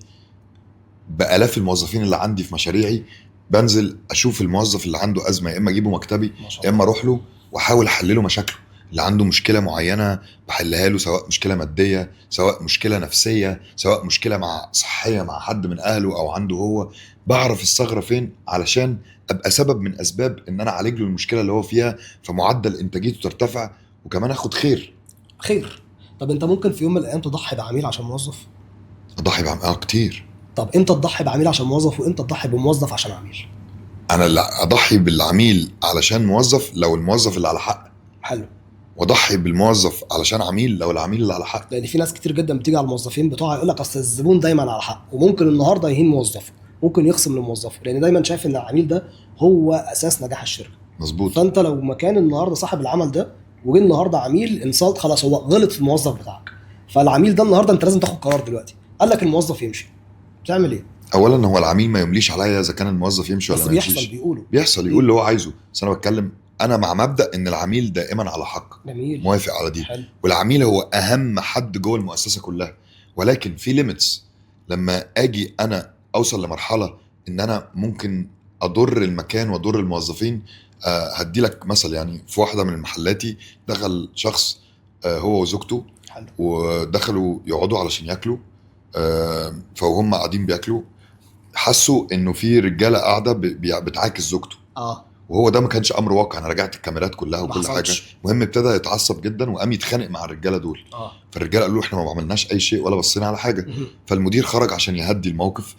بالاف الموظفين اللي عندي في مشاريعي بنزل اشوف الموظف اللي عنده ازمه، يا اما اجيبه مكتبي ما شاء يا الله. اما اروح له واحاول احلله مشاكله. اللي عنده مشكله معينه بحلها له، سواء مشكله ماديه، سواء مشكله نفسيه، سواء مشكله مع صحيه مع حد من اهله او عنده هو. بعرف الثغره فين علشان ابقى سبب من اسباب ان انا اعالج له المشكله اللي هو فيها، فمعدل انتاجيته ترتفع وكمان اخد خير. خير. طب انت ممكن في يوم من الايام تضحي بعميل عشان موظف؟ اضحي كتير. طب امتى تضحي بعميل عشان موظف وامتى تضحي بموظف عشان عميل؟ انا لا اضحي بالعميل علشان موظف لو الموظف اللي على حق، حلو. واضحي بالموظف علشان عميل لو العميل اللي على حق. لان في ناس كتير جدا بتيجي على الموظفين بتوعها يقول لك اصل الزبون دايما على حق، وممكن النهارده يهين موظفه، ممكن يخصم لموظفه، لان دايما شايف ان العميل ده هو اساس نجاح الشركه. مظبوط. فانت لو مكان النهارده صاحب العمل ده وجه النهارده عميل انسالت، خلاص هو غلط في الموظف بتاعك، فالعميل ده النهارده انت لازم تاخد قرار دلوقتي، قال لك الموظف يمشي، تعمل ايه؟ اولا هو العميل ما يمليش عليا اذا كان الموظف يمشي ولا بس ما بيحصل يمشيش. بيقولوا. بيحصل، يقول اللي هو عايزه، بس انا بتكلم انا مع مبدا ان العميل دائما على حق. جميل. موافق على دي. حلو. والعميل هو اهم حد جوه المؤسسه كلها، ولكن في ليميتس. لما اجي انا اوصل لمرحله ان انا ممكن اضر المكان واضر الموظفين. هدي لك مثل، يعني في واحده من محلاتي دخل شخص هو وزوجته، حلو. ودخلوا يقعدوا علشان ياكلوا. فهم قاعدين بياكلوا حسوا انه في رجاله قاعده بتعاكس زوجته، وهو ده ما كانش امر واقع. انا راجعت الكاميرات كلها ما وكل حاجه. حصلش. المهم ابتدى يتعصب جدا وقام يتخانق مع الرجاله دول. فالرجاله قالوا له احنا ما عملناش اي شيء ولا بصينا على حاجه. فالمدير خرج عشان يهدي الموقف،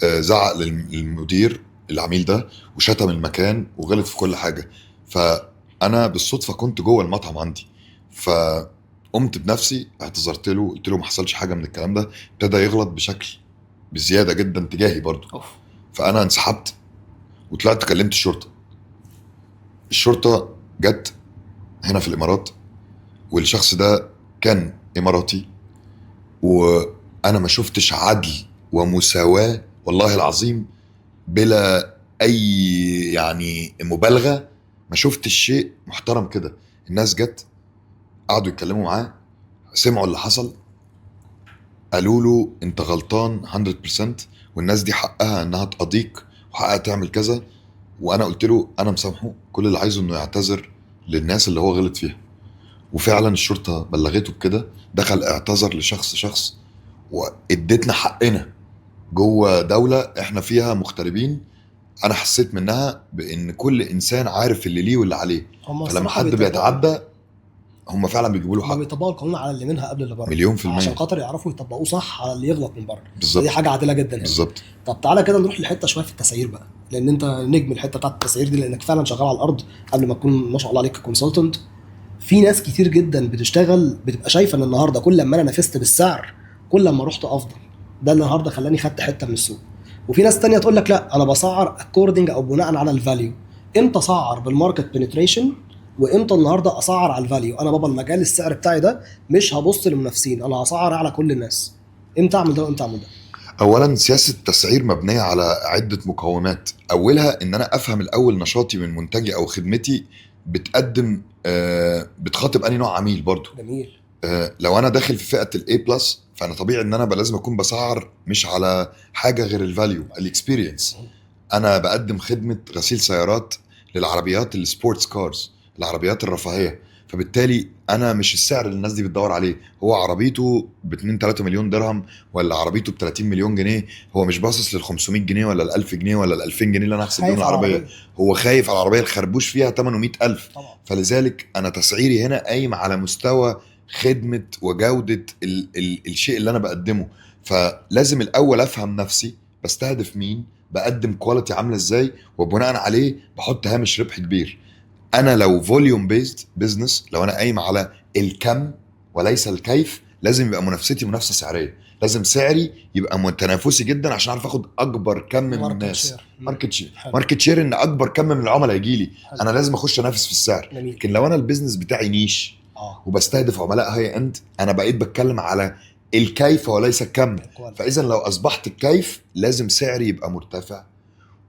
زعق للمدير العميل ده وشتم المكان وغلط في كل حاجه. فانا بالصدفه كنت جوه المطعم عندي، فقمت بنفسي اعتذرت له، قلت له ما حصلش حاجه من الكلام ده. ابتدى يغلط بشكل بزياده جدا تجاهي برضه. فانا انسحبت وطلعت كلمت الشرطه. الشرطه جت هنا في الامارات، والشخص ده كان اماراتي، وانا ما شفتش عدل ومساواه والله العظيم بلا اي يعني مبالغه. ما شفتش شيء محترم كده. الناس جت قعدوا يتكلموا معاه، سمعوا اللي حصل، قالوا له انت غلطان 100%، والناس دي حقها انها تقضيك وحقها تعمل كذا. وانا قلت له انا مسامحه، كل اللي عايزه انه يعتذر للناس اللي هو غلط فيها. وفعلا الشرطه بلغته بكده، دخل اعتذر لشخص واديتنا حقنا جوه دوله احنا فيها مغتربين. انا حسيت منها بان كل انسان عارف اللي ليه واللي عليه، هم فلما الصراحه حد بيتعدى هم فعلا بيجيبوا له هم حق. بيطبقوا القانون على اللي منها قبل اللي بره، مليون في عشان المية. خاطر يعرفوا يطبقوه صح على اللي يغلط من بره. بالظبط. ودي حاجه عادله جدا هنا. بالظبط. طب تعالى كده نروح لحته شويه في التسعير بقى، لان انت نجم الحته بتاعت التسعير دي، لانك فعلا شغال على الارض قبل ما تكون ما شاء الله عليك كونسلتنت. في ناس كتير جدا بتشتغل بتبقى شايفه ان النهارده كل لما انا نافست بالسعر كل لما رحت افضل، ده النهارده خلاني خدت حته من السوق. وفي ناس تانية تقول لك لا انا بسعر اكوردنج او بناء على الفاليو. امتى اسعر بالماركت بنتريشن وامتى النهارده اسعر على الفاليو؟ انا بابا المجال السعر بتاعي ده مش هبص للمنافسين، انا هسعر على كل الناس. امتى اعمل ده وامتى اعمل ده؟ اولا سياسه التسعير مبنيه على عده مقومات، اولها ان انا افهم الاول نشاطي من منتجي او خدمتي بتقدم بتخاطب انهي نوع عميل برضو. جميل. لو انا داخل في فئه الاي بلس فانا طبيعي ان انا لازم اكون بسعر مش على حاجه غير الفاليو الاكسبيرينس. انا بقدم خدمه غسيل سيارات للعربيات السبورتس كارز، العربيات الرفاهيه، فبالتالي انا مش السعر اللي الناس دي بتدور عليه. هو عربيته ب 2 3 مليون درهم ولا عربيته ب 30 مليون جنيه، هو مش باصص لل 500 جنيه ولا ال 1000 جنيه ولا ال 2000 جنيه اللي انا هحسب بيهم خايف على العربيه. هو خايف على العربيه الخربوش فيها 800 الف. طبعا. فلذلك انا تسعيري هنا قايم على مستوى خدمه وجوده الشيء اللي انا بقدمه. فلازم الاول افهم نفسي بستهدف مين، بقدم كواليتي عامله ازاي، وبناء عليه بحط هامش ربح كبير. انا لو فوليوم بيزد بزنس، لو انا قايم على الكم وليس الكيف، لازم يبقى منافستي منافسه سعريه، لازم سعري يبقى تنافسي جدا عشان اعرف اخد اكبر كم من الناس. ماركت شير. ماركت شير ان اكبر كم من العملاء يجي لي، انا لازم اخش انافس في السعر. جميل. لكن لو انا البيزنس بتاعي نيش وبستهدف عملاء هاي اند، انا بقيت بتكلم على الكيف وليس الكم. فاذا لو اصبحت الكيف لازم سعري يبقى مرتفع،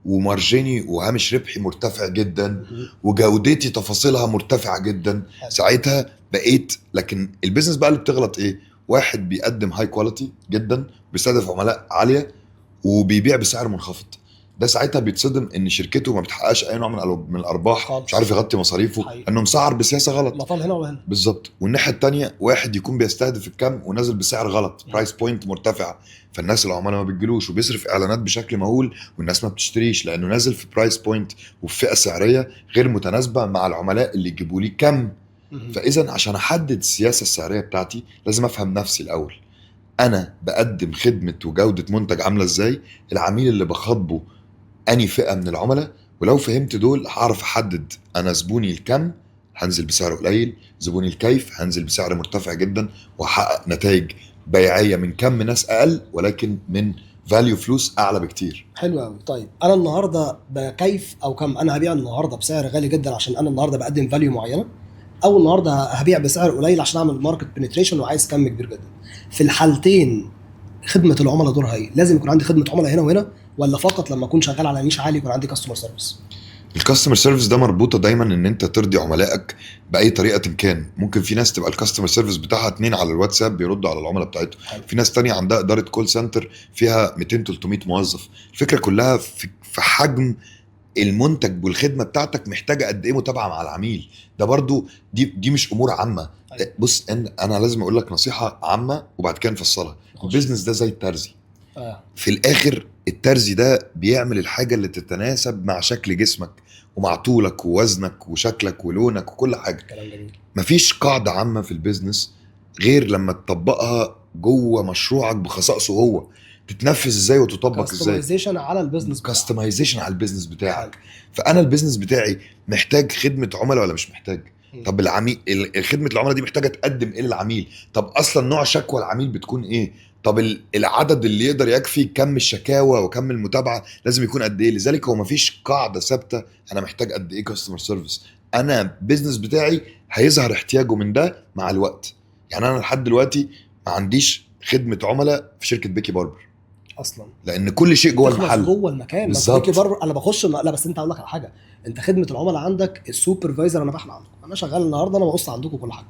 ومارجيني وهامش ربحي مرتفع جدا، وجودتي تفاصيلها مرتفعه جدا. ساعتها بقيت. لكن البيزنس بقى اللي بتغلط ايه؟ واحد بيقدم هاي كواليتي جدا، بيستهدف عملاء عاليه، وبيبيع بسعر منخفض. ده ساعتها بيتصدم ان شركته ما بتحققش اي نوع من الارباح خالص. مش عارف يغطي مصاريفه لانه مسعر بسياسه غلط. مطال هنا وهنا. بالظبط. والناحيه الثانيه واحد يكون بيستهدف الكم ونازل بسعر غلط، برايس بوينت مرتفع، فالناس العملاء ما بتجيلوش، وبيصرف اعلانات بشكل مهول والناس ما بتشتريش لانه نازل في برايس بوينت وفي فئه سعريه غير متناسبه مع العملاء اللي يجيبوا لي كم. فاذا عشان احدد السياسه السعريه بتاعتي لازم افهم نفسي الاول، انا بقدم خدمه وجوده منتج عامله ازاي، العميل اللي بخاطبه اني فئه من العملاء. ولو فهمت دول هعرف احدد انا زبوني الكم هنزل بسعر قليل، زبوني الكيف هنزل بسعر مرتفع جدا، واحقق نتائج بيعيه من كم ناس اقل ولكن من فاليو فلوس اعلى بكتير. حلو قوي. طيب انا النهارده بكيف او كم انا هبيع النهارده بسعر غالي جدا عشان انا النهارده بقدم فاليو معينه، او النهارده هبيع بسعر قليل عشان اعمل ماركت بنتريشن وعايز كم كبير جدا؟ في الحالتين خدمه العملاء دورها ايه؟ لازم يكون عندي خدمه عملاء هنا وهنا، ولا فقط لما اكون شغال على نيش عالي يكون عندي كاستمر سيرفيس؟ الكاستمر سيرفيس ده مربوطه دايما ان انت ترضي عملائك باي طريقه كان. ممكن في ناس تبقى الكاستمر سيرفيس بتاعها 2 على الواتساب بيردوا على العملاء بتاعتهم، في ناس تانية عندها اداره كول سنتر فيها 200 300 موظف. الفكره كلها في حجم المنتج والخدمه بتاعتك محتاجه قد ايه متابعه مع العميل. ده برضو دي مش امور عامه. بص انا لازم اقول لك نصيحه عامه وبعد كده نفصلها. البيزنس ده زي الترزي. في الاخر الترزي ده بيعمل الحاجه اللي تتناسب مع شكل جسمك ومع طولك ووزنك وشكلك ولونك وكل حاجه. كلام جميل. مفيش قاعده عامه في البيزنس غير لما تطبقها جوه مشروعك بخصائصه هو، تتنفذ ازاي وتطبق ازاي. كاستمايزيشن على البيزنس. كاستمايزيشن على البيزنس بتاعك. فانا البيزنس بتاعي محتاج خدمه عملاء ولا مش محتاج؟ طب العميل خدمه العملاء دي محتاجه تقدم ايه للعميل؟ طب اصلا نوع شكوى العميل بتكون ايه؟ طب العدد اللي يقدر يكفي كم الشكاوى وكم المتابعه لازم يكون قد ايه؟ لذلك هو مفيش قاعده ثابته انا محتاج قد ايه كاستمر سيرفيس. انا بيزنس بتاعي هيظهر احتياجه من ده مع الوقت. يعني انا لحد دلوقتي ما عنديش خدمه عملاء في شركه بيكي باربر اصلا، لان كل شيء جوه المحل جوه المكان. بس بيكي باربر انا بخش لا، بس انت اقول لك على حاجه، انت خدمه العملاء عندك السوبرفايزر انا بحلق عندكم، انا شغال النهارده انا ببص عندكم كل حاجه،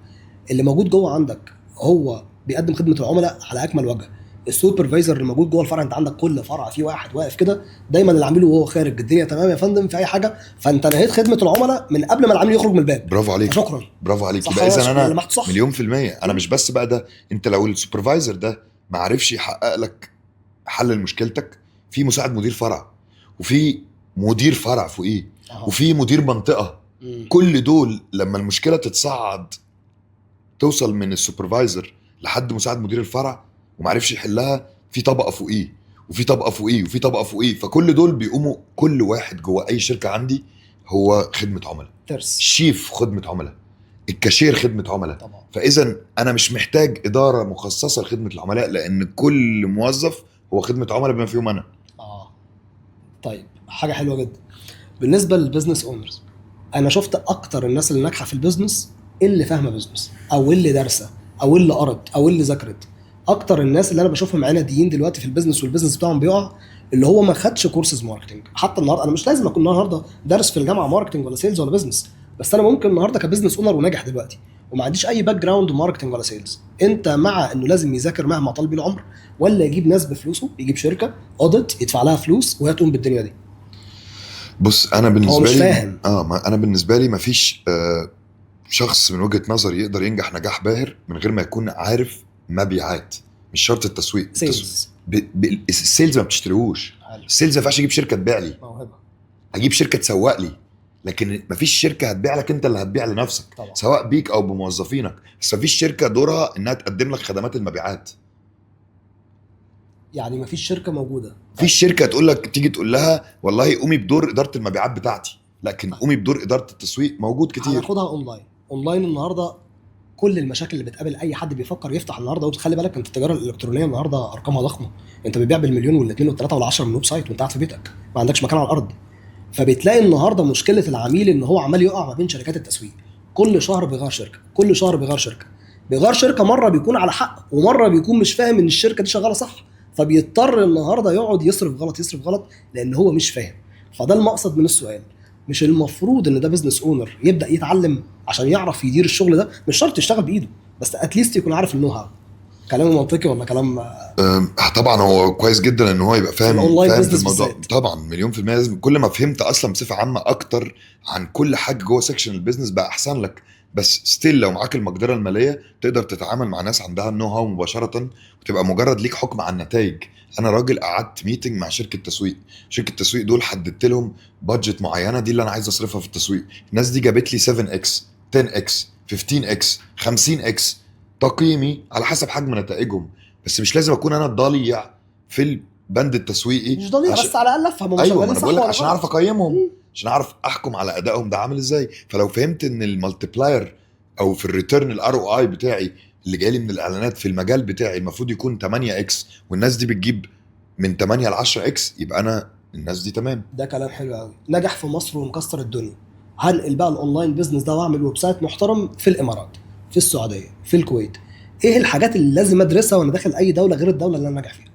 اللي موجود جوه عندك هو بيقدم خدمه العملاء على اكمل وجه. السوبرفايزر اللي موجود جوه الفرع، انت عندك كل فرع فيه واحد واقف كده دايما العميل وهو خارج الدنيا تمام يا فندم في اي حاجه، فانت نهيت خدمه العملاء من قبل ما العميل يخرج من الباب. برافو عليك، فشكرا. برافو عليك. صح يبقى يا اذا باشا، انا لمحت صح. مليون في المية. انا مش بس بقى ده، انت لو السوبرفايزر ده ما عرفش يحقق لك حل لمشكلتك، في مساعد مدير فرع، وفي مدير فرع فوقيه، وفي مدير منطقة. كل دول لما المشكلة تتصعد توصل من السوبرفايزر لحد مساعد مدير الفرع ومعرفش يحلها، في طبقة فوقيه وفي طبقة فوقيه وفي طبقة فوقيه، فكل دول بيقوموا، كل واحد جوه اي شركة عندي هو خدمة عملاء. ترس. الشيف خدمة عملاء، الكاشير خدمة عملاء. طبعا. فاذا انا مش محتاج إدارة مخصصة لخدمة العملاء، لان كل موظف هو خدمة عملاء بما فيهم انا. طيب حاجه حلوه جدا. بالنسبه للبزنس اونرز، انا شفت اكتر الناس اللي ناجحه في البيزنس اللي فاهمه بيزنس، او اللي دارسه، او اللي قرت، او اللي ذاكرت. اكتر الناس اللي انا بشوفهم عناديين دلوقتي في البيزنس والبيزنس بتاعهم بيقع، اللي هو ما خدش كورسز ماركتنج. حتى النهارده انا مش لازم اكون النهارده دارس في الجامعه ماركتنج ولا سيلز ولا بيزنس، بس انا ممكن النهارده كبزنس اونر وناجح دلوقتي وما عنديش اي باك جراوند ماركتنج ولا سيلز. انت مع انه لازم يذاكر مهما طال بيه العمر، ولا يجيب ناس بفلوسه، يجيب شركه اوديت يدفع لها فلوس وهي تقوم بالدنيا دي؟ بص انا هو بالنسبه مش لي فاهم. ما انا بالنسبه لي مفيش شخص من وجهه نظري يقدر ينجح نجاح باهر من غير ما يكون عارف مبيعات. مش شرط التسويق. سيلز. السيلز ما بتشتريهوش. السيلز ما ينفعش اجيب شركه تبيع لي، موهبه. اجيب شركه تسوق لي، لكن مفيش شركه هتبيع لك، انت اللي هتبيع لنفسك طبعا. سواء بيك او بموظفينك. بس مفيش شركه دورها انها تقدم لك خدمات المبيعات. يعني مفيش شركه موجوده. مفيش شركه تقول لك، تيجي تقول لها والله قومي بدور اداره المبيعات بتاعتي، لكن قومي بدور اداره التسويق موجود كتير. هناخدها اونلاين النهارده. كل المشاكل اللي بتقابل اي حد بيفكر يفتح النهارده، وتخلي بالك انت التجاره الالكترونيه النهارده ارقامها ضخمه، انت بتبيع بالمليون والاثنين والثلاثه والعشره من ويب سايت وانت قاعد في بيتك ما عندكش مكان على الارض. فبتلاقي النهارده مشكله العميل ان هو عمال يقع ما بين شركات التسويق، كل شهر بيغير شركه، كل شهر بيغير شركه، بيغير شركه. مره بيكون على حق ومره بيكون مش فاهم ان الشركه دي شغاله صح، فبيضطر النهارده يقعد يصرف غلط يصرف غلط لان هو مش فاهم. فده المقصد من السؤال. مش المفروض ان ده بزنس اونر يبدا يتعلم عشان يعرف يدير الشغل ده؟ مش شرط يشتغل بايده، بس اتليست يكون عارف النو هاو. كلام منطقي ولا كلام؟ طبعا هو كويس جدا ان هو يبقى فاهم الأونلاين في الموضوع بالذات. طبعا مليون في المية. لازم كل ما فهمت اصلا بصفة عامة اكتر عن كل حاجة جوه سيكشن البيزنس بقى احسن لك. بس ستيل لو معاك المقدرة المالية تقدر تتعامل مع ناس عندها النو هاو مباشرة، وتبقى مجرد ليك حكم على النتائج. انا راجل قعدت ميتنج مع شركة تسويق، شركة تسويق دول حددت لهم بادجت معينة، دي اللي انا عايز اصرفها في التسويق. الناس دي جابت لي 7x 10x 15x 50x تقييمي على حسب حجم نتائجهم. بس مش لازم اكون انا الضليع في البند التسويقي، مش ضليع، بس على الاقل افهم هم ايوه شغالين انا صح بقول لك ولا عشان غلط. اعرف اقيمهم، عشان اعرف احكم على ادائهم ده عامل ازاي. فلو فهمت ان المالتيبلاير او في الريتيرن الار او اي بتاعي اللي جاي لي من الاعلانات في المجال بتاعي المفروض يكون 8x، والناس دي بتجيب من 8 ل 10x، يبقى انا الناس دي تمام. ده كلام حلو قوي. نجح في مصر ومكسر الدنيا. هنقل بقى الاونلاين بيزنس ده واعمل ويب سايت محترم في الامارات، في السعوديه، في الكويت. ايه الحاجات اللي لازم ادرسها وانا داخل اي دوله غير الدوله اللي انا ناجح فيها؟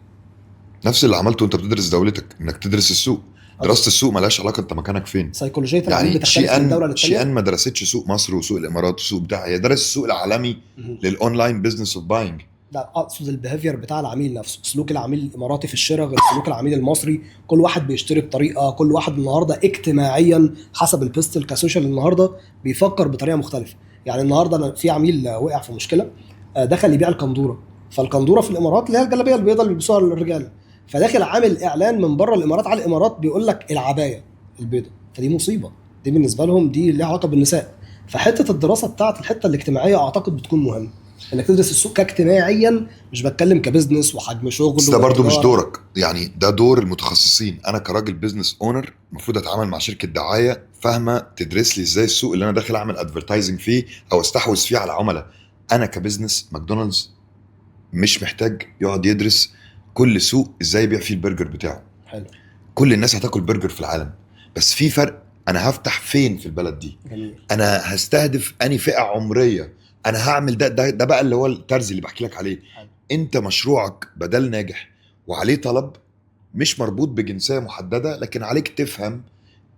نفس اللي عملته وانت بتدرس دولتك، انك تدرس السوق. دراسه السوق ملهاش علاقه انت مكانك فين. سيكولوجيه العميل يعني بتختلف من دوله للتانيه. شيئا ما درستش سوق مصر وسوق الامارات وسوق بتاعها، هي درست السوق العالمي للاونلاين بزنس اوف باينج. لا، اقصد البيهافير بتاع العميل نفسه، سلوك العميل الاماراتي في الشراء غير سلوك العميل المصري. كل واحد بيشتري بطريقه، كل واحد النهارده اجتماعيا حسب البيستل كسوشيال النهارده بيفكر بطريقه مختلفه. يعني النهارده انا في عميل وقع في مشكله، دخل يبيع القندوره. فالقندوره في الامارات اللي هي الجلابيه البيضاء اللي بيلبسوها الرجال، فداخل عامل اعلان من بره الامارات على الامارات بيقول لك العبايه البيضاء. فدي مصيبه، دي بالنسبه لهم دي ليها علاقه بالنساء. فحته الدراسه بتاعت الحته الاجتماعيه اعتقد بتكون مهمه، انك تدرس السوق كاجتماعيا، مش بتكلم كبزنس وحجم شغل. بس ده برضو مش دورك، يعني ده دور المتخصصين. انا كراجل بزنس اونر المفروض اتعامل مع شركه دعايه فاهمه تدرس لي ازاي السوق اللي انا داخل اعمل ادفرتايزنج فيه او استحوذ فيه على عملاء. انا كبزنس ماكدونالدز مش محتاج يقعد يدرس كل سوق ازاي يبيع فيه البرجر بتاعه. حلو. كل الناس هتاكل برجر في العالم، بس في فرق. انا هفتح فين في البلد دي؟ جميل. انا هستهدف اني فئه عمريه. انا هعمل ده بقى اللي هو الترزي اللي بحكي لك عليه. حلو. انت مشروعك بدل ناجح وعليه طلب مش مربوط بجنسيه محدده، لكن عليك تفهم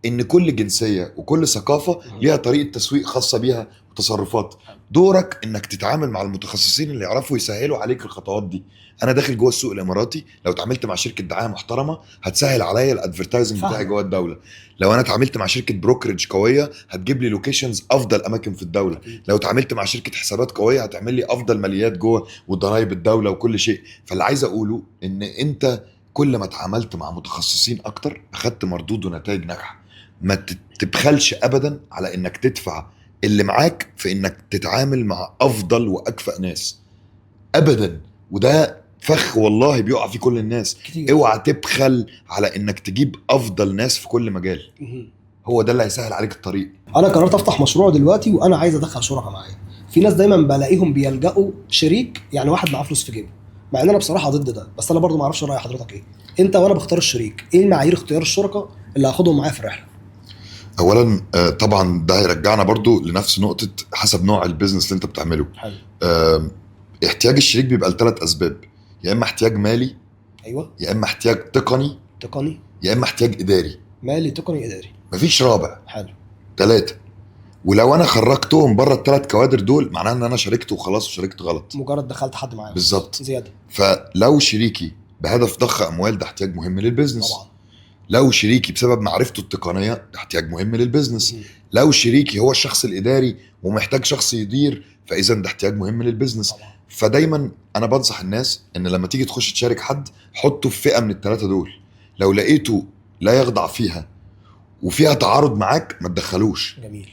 ان كل جنسيه وكل ثقافه ليها طريقه تسويق خاصه بيها تصرفات. دورك انك تتعامل مع المتخصصين اللي يعرفوا يسهلوا عليك الخطوات دي. انا داخل جوه السوق الاماراتي، لو اتعاملت مع شركه دعايه محترمه هتسهل عليا الادفرتايزنج بتاعي فاهمك. جوه الدوله. لو انا اتعاملت مع شركه بروكرج قويه هتجيب لي لوكيشنز افضل اماكن في الدوله. أكيد. لو اتعاملت مع شركه حسابات قويه هتعمل لي افضل ماليات جوه وضرايب الدوله وكل شيء. فاللي عايز اقوله ان انت كل ما اتعاملت مع متخصصين اكتر اخدت مردود ونتائج ناجحه. ما تبخلش ابدا على انك تدفع اللي معاك في انك تتعامل مع افضل واكفأ ناس ابدا. وده فخ والله بيقع فيه كل الناس. كتير. اوعى تبخل على انك تجيب افضل ناس في كل مجال، مهم. هو ده اللي هيسهل عليك الطريق. انا قررت افتح مشروع دلوقتي وانا عايز ادخل شركاء معايا. في ناس دايما بلاقيهم بيلجأوا شريك، يعني واحد معاه فلوس في جيبه، مع ان انا بصراحه ضد ده، بس انا برضو ما اعرفش راي حضرتك ايه. انت وانا بختار الشريك، ايه المعايير اختيار الشركاء اللي هاخدهم معايا في الرحله؟ اولا طبعا ده هيرجعنا برضو لنفس نقطه حسب نوع البيزنس اللي انت بتعمله. حلو. احتياج الشريك بيبقى لثلاث اسباب، يا اما احتياج مالي، ايوه. يا اما احتياج تقني، تقني. يا اما احتياج اداري. مالي، تقني، اداري. مفيش رابع. حلو. ثلاثه. ولو انا خرجتهم بره الثلاث كوادر دول معناه ان انا شاركت وخلاص وشاركت غلط. مجرد دخلت حد معايا بالظبط. زياده. فلو شريكي بهدف ضخ اموال ده احتياج مهم للبيزنس. طبعا. لو شريكي بسبب معرفته التقنيه ده احتياج مهم للبيزنس. مهم. لو شريكي هو الشخص الاداري ومحتاج شخص يدير فاذا ده احتياج مهم للبيزنس. طبعا. فدايما انا بنصح الناس ان لما تيجي تخش تشارك حد حطه في فئه من الثلاثه دول. لو لقيته لا يخضع فيها وفيها تعارض معاك ما تدخلوش. جميل.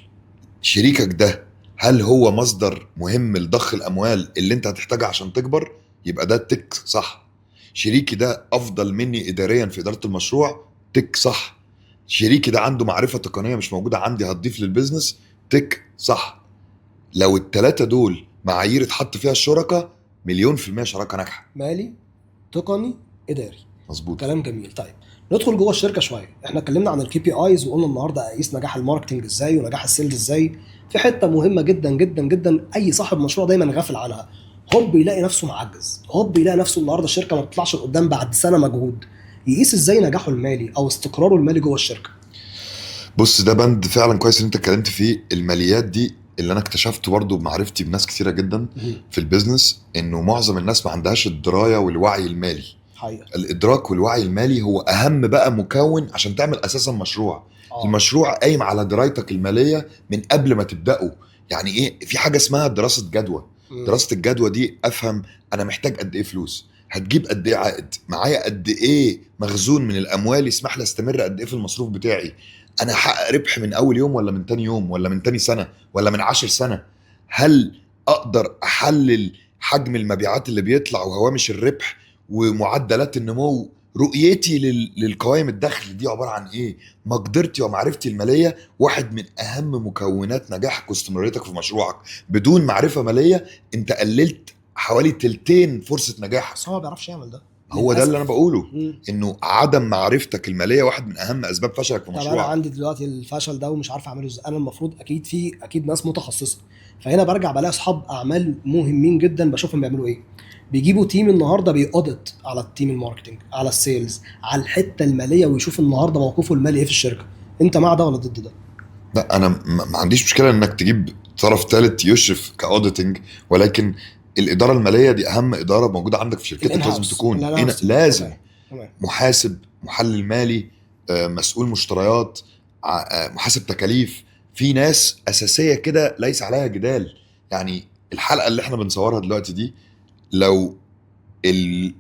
شريكك ده هل هو مصدر مهم لضخ الاموال اللي انت هتحتاجها عشان تكبر؟ يبقى ده تك صح. شريكي ده افضل مني اداريا في اداره المشروع؟ تك صح. شريكي ده عنده معرفه تقنيه مش موجوده عندي هتضيف للبيزنس؟ تك صح. لو الثلاثه دول معايير اتحط فيها الشركاء 100% شراكه ناجحه. مالي، تقني، اداري. مظبوط. كلام جميل. طيب ندخل جوه الشركه شويه. احنا اتكلمنا عن الكي بي ايز وقلنا النهارده اقيس نجاح الماركتنج ازاي ونجاح السيلز ازاي. في حته مهمه جدا جدا جدا اي صاحب مشروع دايما غافل عنها، هوب يلاقي نفسه معجز، هوب يلاقي نفسه النهارده الشركه ما بتطلعش لقدام بعد سنه مجهود. يقيس ازاي نجاحه المالي او استقراره المالي جوه الشركه؟ بص ده بند فعلا كويس ان انت اتكلمت فيه. الماليات دي اللي انا اكتشفته برضو بمعرفتي بناس كتيره جدا في البيزنس انه معظم الناس ما عندهاش الدرايه والوعي المالي. حقيقة. الادراك والوعي المالي هو اهم بقى مكون عشان تعمل اساسا مشروع. المشروع قايم على درايتك الماليه من قبل ما تبداه. يعني ايه؟ في حاجه اسمها دراسه جدوى. دراسه الجدوى دي افهم انا محتاج قد ايه فلوس، هتجيب قد ايه عائد، معايا قد ايه مخزون من الاموال يسمح لي استمر قد ايه في المصروف بتاعي، انا هحقق ربح من اول يوم ولا من تاني يوم ولا من تاني سنه ولا من 10 سنه، هل اقدر احلل حجم المبيعات اللي بيطلع وهوامش الربح ومعدلات النمو، رؤيتي للقوائم الدخل دي عباره عن ايه، مقدرتي ومعرفتي الماليه واحد من اهم مكونات نجاحك واستمراريتك في مشروعك. بدون معرفه ماليه انت قللت حوالي تلتين فرصه نجاحك. بس هو ما بيعرفش يعمل ده. هو ده اللي انا بقوله، مم. انه عدم معرفتك الماليه واحد من اهم اسباب فشلك في طب انا مشروعك. عندي دلوقتي الفشل ده ومش عارف اعمله ازاي. انا المفروض اكيد ناس متخصصه. فهنا برجع بلاقي اصحاب اعمال مهمين جدا بشوفهم بيعملوا ايه. بيجيبوا تيم النهارده بيأودت على التيم الماركتنج، على السيلز، على الحته الماليه، ويشوف النهارده موقفه المالي ايه في الشركه. انت مع ده ولا ضد ده؟ لا انا ما عنديش مشكله انك تجيب طرف ثالث يشرف كاوديتنج، ولكن الاداره الماليه دي اهم اداره موجوده عندك في شركتك. لازم تكون هنا لازم محاسب، محلل مالي، مسؤول مشتريات، محاسب تكاليف. في ناس اساسيه كده ليس عليها جدال. يعني الحلقه اللي احنا بنصورها دلوقتي دي لو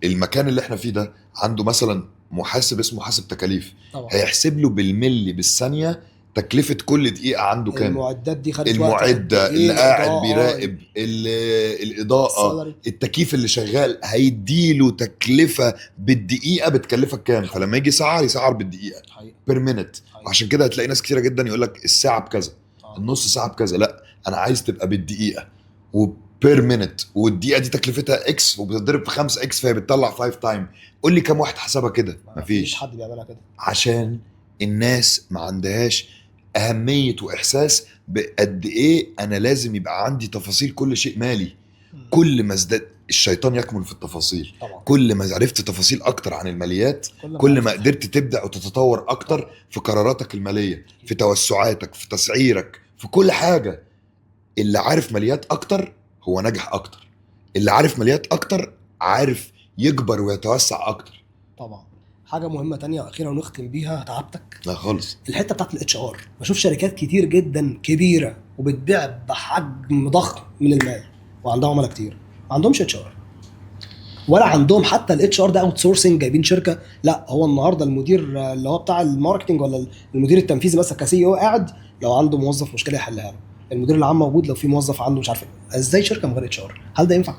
المكان اللي احنا فيه ده عنده مثلا محاسب اسمه محاسب تكاليف طبعا. هيحسب له بالملي بالثانيه تكلفه كل دقيقه عنده كام، المعدات دي خدت المعده اللي قاعد بيراقب، الاضاءه، التكييف اللي شغال، هيديله تكلفه بالدقيقه بتكلفك كام. فلما يجي يسعر بالدقيقه بير مينت. عشان كده هتلاقي ناس كتيره جدا يقول لك الساعه بكذا، النص ساعه بكذا. لا انا عايز تبقى بالدقيقه وبير مينت، والدقيقه دي تكلفتها اكس وبتضرب في 5 اكس فهي بتطلع 5 تايم. قول لي كم واحد حسبها كده؟ مفيش حد بيعملها كده. عشان الناس ما عندهاش أهمية وإحساس بقد إيه أنا لازم يبقى عندي تفاصيل كل شيء مالي. كل ما ازداد الشيطان يكمن في التفاصيل طبعا. كل ما عرفت تفاصيل أكتر عن الماليات كل ما قدرت تبدأ وتتطور أكتر في قراراتك المالية، في توسعاتك، في تسعيرك، في كل حاجة. اللي عارف ماليات اكتر هو ناجح اكتر، اللي عارف ماليات اكتر عارف يكبر ويتوسع اكتر. طبعا. حاجه مهمه تانية واخيره ونختم بيها تعبتك، لا خالص. الحته بتاعت الاتش ار. بشوف شركات كتير جدا كبيره وبتبيع بحجم ضخم من المال وعندها عملاء كتير، ما عندهمش اتش ار، ولا عندهم حتى الاتش ار ده اوت سورسنج، جايبين شركه. لا، هو النهارده المدير اللي هو بتاع الماركتنج ولا المدير التنفيذي مثلا كسي او قاعد، لو عنده موظف مشكله يحلها له، المدير العام موجود لو في موظف عنده مش عارف إيه. ازاي شركه من غير اتش ار؟ هل ده ينفع؟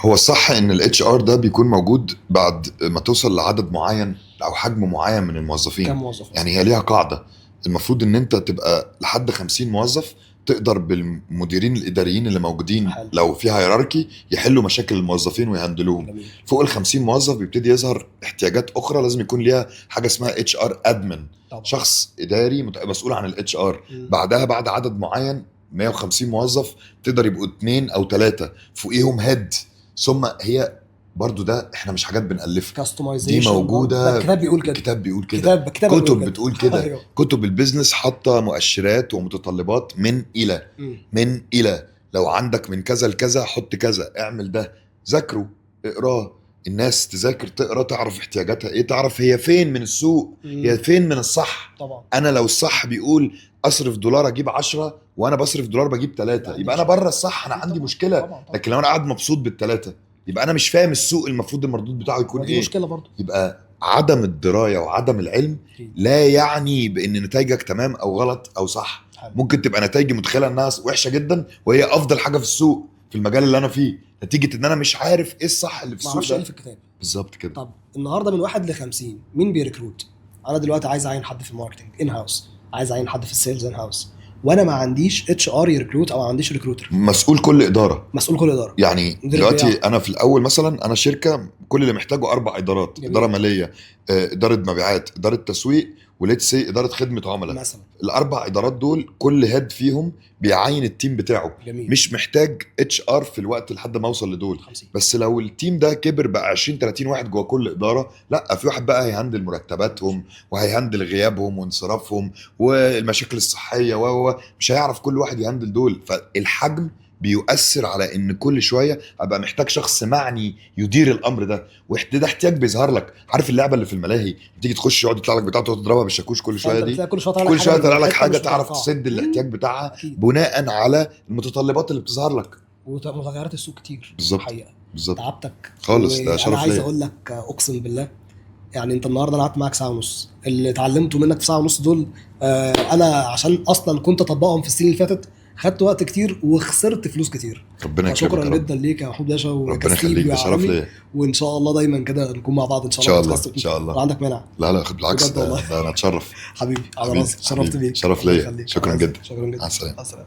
هو الصح ان الاتش ار ده بيكون موجود بعد ما توصل لعدد معين او حجم معين من الموظفين. كم موظف؟ يعني هي ليها قاعده، المفروض ان انت تبقى لحد 50 موظف تقدر بالمديرين الاداريين اللي موجودين حلو. لو في هيراركي يحلوا مشاكل الموظفين ويهندلوهم. جميل. فوق ال 50 موظف بيبتدي يظهر احتياجات اخرى، لازم يكون ليها حاجه اسمها اتش ار ادمن، طبعا. شخص اداري مسؤول عن الاتش ار. مم. بعدها بعد عدد معين 150 موظف تقدر يبقوا 2 أو 3 فوقيهم هيد. ثم هي برضو ده احنا مش حاجات بنألفها، كاستمايزيشن دي موجودة، الكتاب بيقول كده، الكتاب بيقول كده، كتاب كتب بتقول كده. أيوه. كتب البيزنس حاطه مؤشرات ومتطلبات من الى مم. من الى لو عندك من كذا لكذا حط كذا، اعمل ده، ذاكره، اقراه. الناس تذاكر تقرا تعرف احتياجاتها ايه، تعرف هي فين من السوق، مم. هي فين من الصح. طبعا. انا لو الصح بيقول اصرف دولار اجيب 10 وانا بصرف دولار بجيب 3، يبقى انا بره الصح، انا عندي طبعاً. مشكله. طبعاً. لكن لو انا قاعد مبسوط بالثلاثه يبقى انا مش فاهم السوق المفروض المردود بتاعه يكون ودي ايه. مشكله برضه. يبقى عدم الدرايه وعدم العلم أكيد. لا يعني بان نتائجك تمام او غلط او صح. حلو. ممكن تبقى نتائجي متخيله انها وحشه جدا وهي افضل حاجه في السوق في المجال اللي انا فيه، نتيجه ان انا مش عارف ايه الصح اللي في ما السوق اعرفش ايه ده. في الكتاب. بالظبط كده. طب النهارده من 1 ل50 مين بيركروت؟ انا دلوقتي عايز اعين حد في الماركتنج ان هاوس، عايز اعين حد في السيلز ان هاوس، وانا ما عنديش اتش ار يركروت او ما عنديش ريكروتر. مسؤول كل اداره، مسؤول كل اداره. يعني مدير دلوقتي البيع. انا في الاول مثلا انا شركه كل اللي محتاجه 4 ادارات. جميل. اداره ماليه، اداره مبيعات، اداره تسويق، وليتس سي اداره خدمه عملاء. مثلا. ال4 ادارات دول كل هيد فيهم بيعين التيم بتاعه. جميل. مش محتاج اتش ار في الوقت لحد ما اوصل لدول. 50. بس لو التيم ده كبر بقى 20 30 واحد جوه كل اداره، لا في واحد بقى هيهندل مرتباتهم وهيهندل غيابهم وانصرافهم والمشاكل الصحيه مش هيعرف كل واحد يهندل دول. فالحجم بيؤثر على ان كل شويه ابقى محتاج شخص معني يدير الامر ده، ده احتياج بيظهر لك. عارف اللعبه اللي في الملاهي بتيجي تخش يقعد يطلع لك بتاعته وتضربها بالشاكوش كل شويه دي، كل كل شويه طلع لك حاجه مش تعرف متوقعة. تسد الاحتياج بتاعها أكيد. بناء على المتطلبات اللي بتظهر لك. ومتغيرات السوق كتير. بالظبط. حقيقه. بالظبط تعبتك خالص، ده انا شرف عايز ليا. اقول لك اقسم بالله، يعني انت النهارده انا قعدت معاك ساعه ونص، اللي اتعلمته منك في ساعه ونص دول انا عشان اصلا كنت اطبقهم في السنين اللي فاتت خدت وقت كتير وخسرت فلوس كتير. ربنا يكرمك شكرا يا رب. جدا ليك يا محمود باشا ربنا وكستيف يخليك، ده يا شرف عمي. ليا. وان شاء الله دايما كده نكون مع بعض ان شاء ان الله. شاء الله بودكاست. ان شاء الله. وعندك مانع؟ لا بالعكس، بجد والله. ده انا اتشرف. حبيبي على حبيبي، راسي، شرفت حبيبي. بيك. شرف الله ليا. يخليك. شكرا على راسي. جدا. شكرا جدا. مع السلامة. مع السلامه.